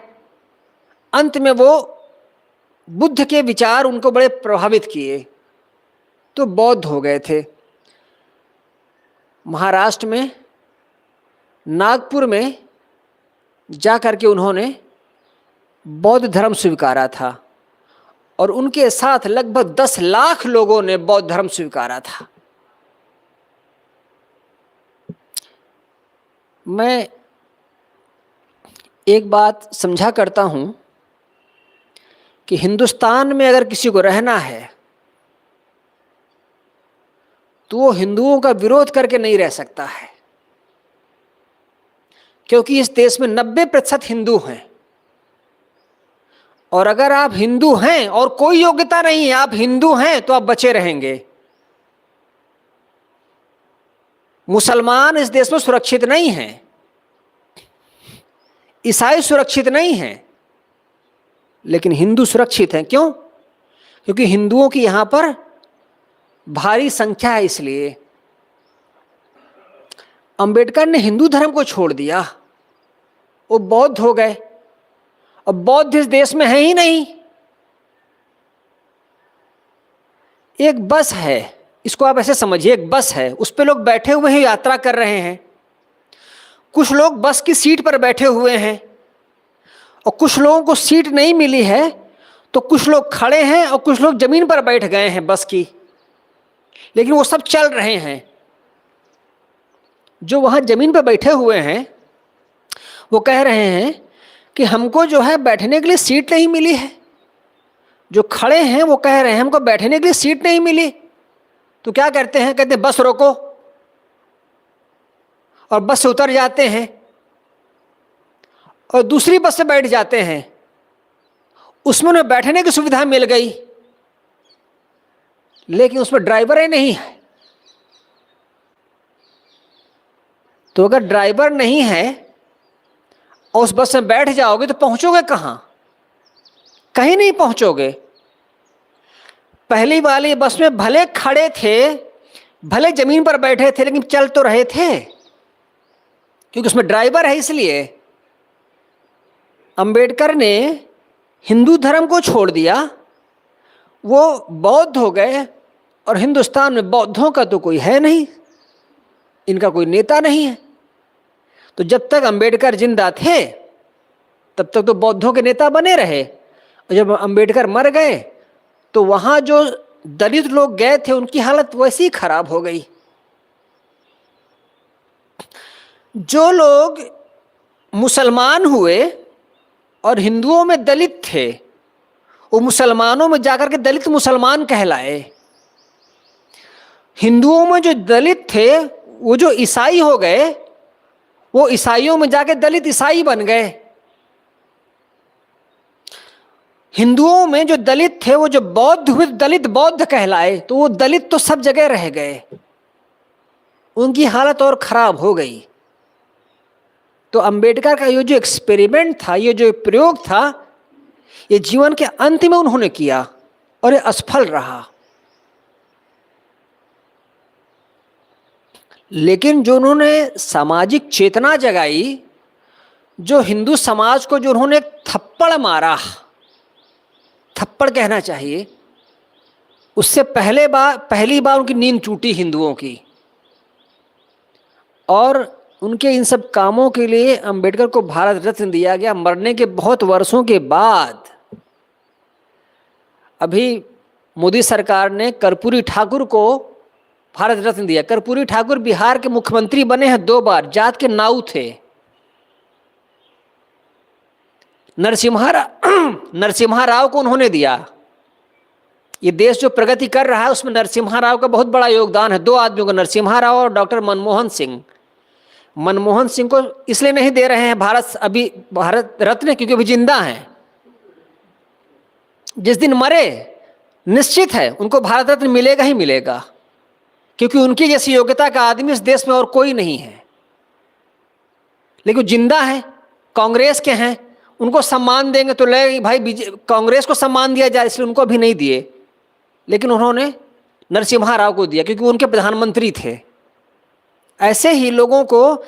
अंत में वो बुद्ध के विचार उनको बड़े प्रभावित किए, तो बौद्ध हो गए थे। महाराष्ट्र में नागपुर में जाकर के उन्होंने बौद्ध धर्म स्वीकारा था, और उनके साथ लगभग 10 लाख लोगों ने बौद्ध धर्म स्वीकारा था। मैं एक बात समझा करता हूं कि हिंदुस्तान में अगर किसी को रहना है तो वो हिंदुओं का विरोध करके नहीं रह सकता है, क्योंकि इस देश में 90% हिंदू हैं। और अगर आप हिंदू हैं और कोई योग्यता नहीं है, आप हिंदू हैं, तो आप बचे रहेंगे। मुसलमान इस देश में सुरक्षित नहीं हैं, ईसाई सुरक्षित नहीं हैं, लेकिन हिंदू सुरक्षित हैं। क्यों? क्योंकि हिंदुओं की यहां पर भारी संख्या है। इसलिए अंबेडकर ने हिंदू धर्म को छोड़ दिया, वो बौद्ध हो गए, और बौद्ध इस देश में है ही नहीं। एक बस है, इसको आप ऐसे समझिए, एक बस है, उस पे लोग बैठे हुए हैं, यात्रा कर रहे हैं। कुछ लोग बस की सीट पर बैठे हुए हैं, और कुछ लोगों को सीट नहीं मिली है, तो कुछ लोग खड़े हैं और कुछ लोग जमीन पर बैठ गए हैं बस की, लेकिन वो सब चल रहे हैं। जो वहां जमीन पर बैठे हुए हैं वो कह रहे हैं कि हमको जो है बैठने के लिए सीट नहीं मिली है। जो खड़े हैं वो कह रहे हैं हमको बैठने के लिए सीट नहीं मिली। तो क्या करते हैं? कहते हैं बस रोको, और बस से उतर जाते हैं और दूसरी बस से बैठ जाते हैं। उसमें उन्हें बैठने की सुविधा मिल गई, लेकिन उसमें ड्राइवर ही नहीं है। तो अगर ड्राइवर नहीं है और उस बस में बैठ जाओगे तो पहुंचोगे कहां? कहीं नहीं पहुंचोगे। पहली वाली बस में भले खड़े थे, भले जमीन पर बैठे थे, लेकिन चल तो रहे थे, क्योंकि उसमें ड्राइवर है। इसलिए अंबेडकर ने हिंदू धर्म को छोड़ दिया, वो बौद्ध हो गए, और हिंदुस्तान में बौद्धों का तो कोई है नहीं, इनका कोई नेता नहीं है। तो जब तक अंबेडकर जिंदा थे तब तक तो बौद्धों के नेता बने रहे, और जब अंबेडकर मर गए तो वहां जो दलित लोग गए थे उनकी हालत वैसी ही खराब हो गई। जो लोग मुसलमान हुए और हिंदुओं में दलित थे, वो मुसलमानों में जाकर के दलित मुसलमान कहलाए। हिंदुओं में जो दलित थे वो जो ईसाई हो गए, वो ईसाइयों में जाके दलित ईसाई बन गए। हिंदुओं में जो दलित थे वो जो बौद्ध हुए, दलित बौद्ध कहलाए। तो वो दलित तो सब जगह रह गए, उनकी हालत और खराब हो गई। तो अंबेडकर का ये जो एक्सपेरिमेंट था, ये जो प्रयोग था, ये जीवन के अंत में उन्होंने किया और ये असफल रहा। लेकिन जो उन्होंने सामाजिक चेतना जगाई, जो हिंदू समाज को जो उन्होंने थप्पड़ मारा, थप्पड़ कहना चाहिए, उससे पहली बार उनकी नींद टूटी हिंदुओं की। और उनके इन सब कामों के लिए अंबेडकर को भारत रत्न दिया गया मरने के बहुत वर्षों के बाद। अभी मोदी सरकार ने कर्पूरी ठाकुर को भारत रत्न दिया। कर्पूरी ठाकुर बिहार के मुख्यमंत्री बने हैं 2 बार, जात के नाऊ थे। नरसिम्हा राव को उन्होंने दिया। ये देश जो प्रगति कर रहा है उसमें नरसिम्हा राव का बहुत बड़ा योगदान है। 2 आदमियों को, नरसिम्हा राव और डॉक्टर मनमोहन सिंह। मनमोहन सिंह को इसलिए नहीं दे रहे हैं भारत रत्न क्योंकि अभी जिंदा हैं। जिस दिन मरे निश्चित है उनको भारत रत्न मिलेगा ही मिलेगा, क्योंकि उनकी जैसी योग्यता का आदमी इस देश में और कोई नहीं है। लेकिन जिंदा है, कांग्रेस के हैं, उनको सम्मान देंगे तो ले भाई कांग्रेस को सम्मान दिया जाए, इसलिए उनको भी नहीं दिए, लेकिन उन्होंने नरसिम्हा राव को दिया क्योंकि उनके प्रधानमंत्री थे। ऐसे ही लोगों को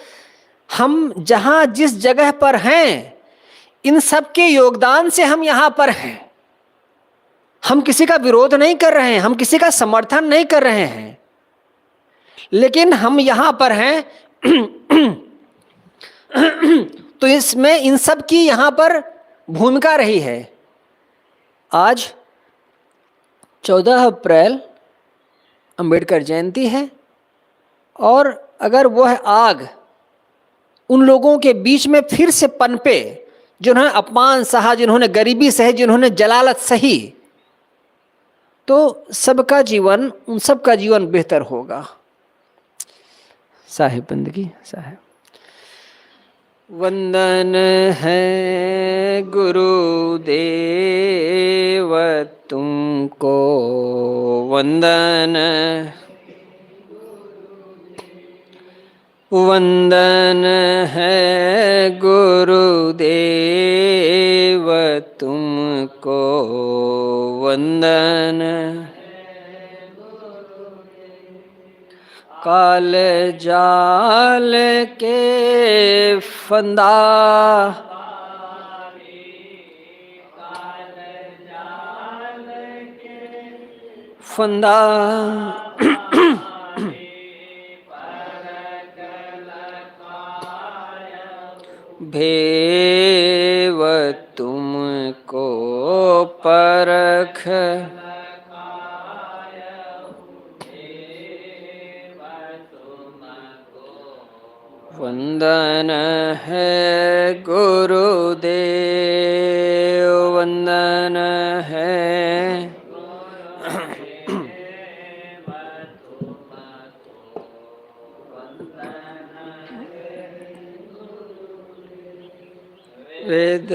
हम जहां जिस जगह पर हैं, इन सब के योगदान से हम यहां पर हैं। हम किसी का विरोध नहीं कर रहे हैं, हम किसी का समर्थन नहीं कर रहे हैं, लेकिन हम यहां पर हैं तो इसमें इन सब की यहां पर भूमिका रही है। आज 14 अप्रैल अंबेडकर जयंती है, और अगर वह आग उन लोगों के बीच में फिर से पनपे जिन्होंने अपमान सहा, जिन्होंने गरीबी सही, जिन्होंने जलालत सही, तो सबका जीवन, उन सबका जीवन बेहतर होगा। साहिब बंदगी साहिब। वंदन है गुरुदेव तुमको, वंदन वंदन है गुरुदेव तुमको, वंदन काल जाल के फंदा, फंदा भेव तुमको परख, वंदन है गुरुदेव, वंदन है वेद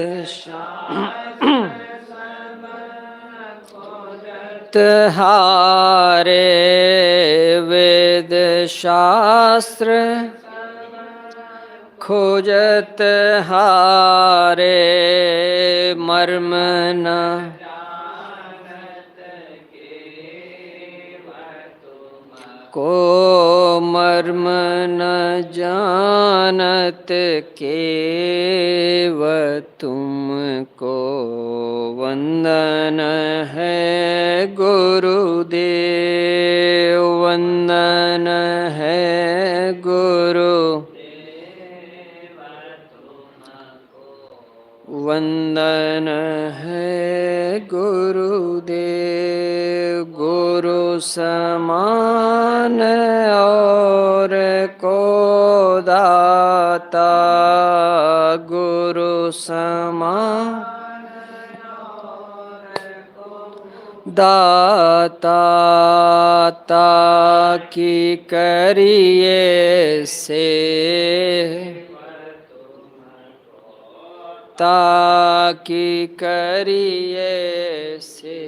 हारे, वेद शास्त्र खोजत हारे, मर्म न को मर्म न जानत केव तुमको, वंदन है गुरुदेव, वंदन है गुरु, वंदन है गुरुदेव। गुरु समान और को दाता, गुरु समान दाता, ताकि करिए से, ताकि करिए से,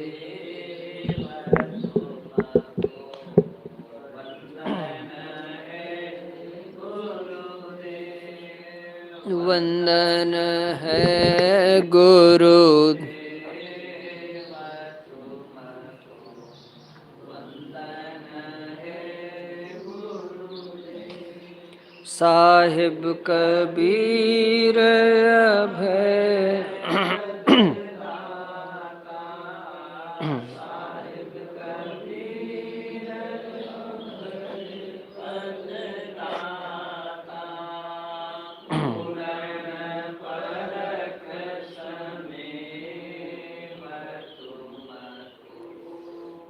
वंदन है गुरु, साहिब कबीर अभय,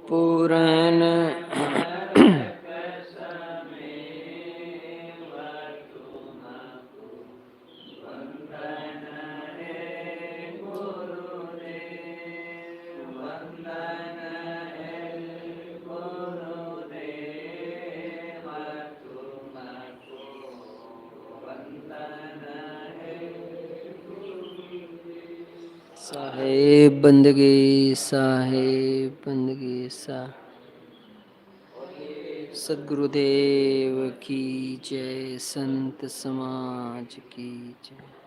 पूरन साहेब बंदगी, साहेब बंदगी सा, सद्गुरुदेव की जय, संत समाज की जय।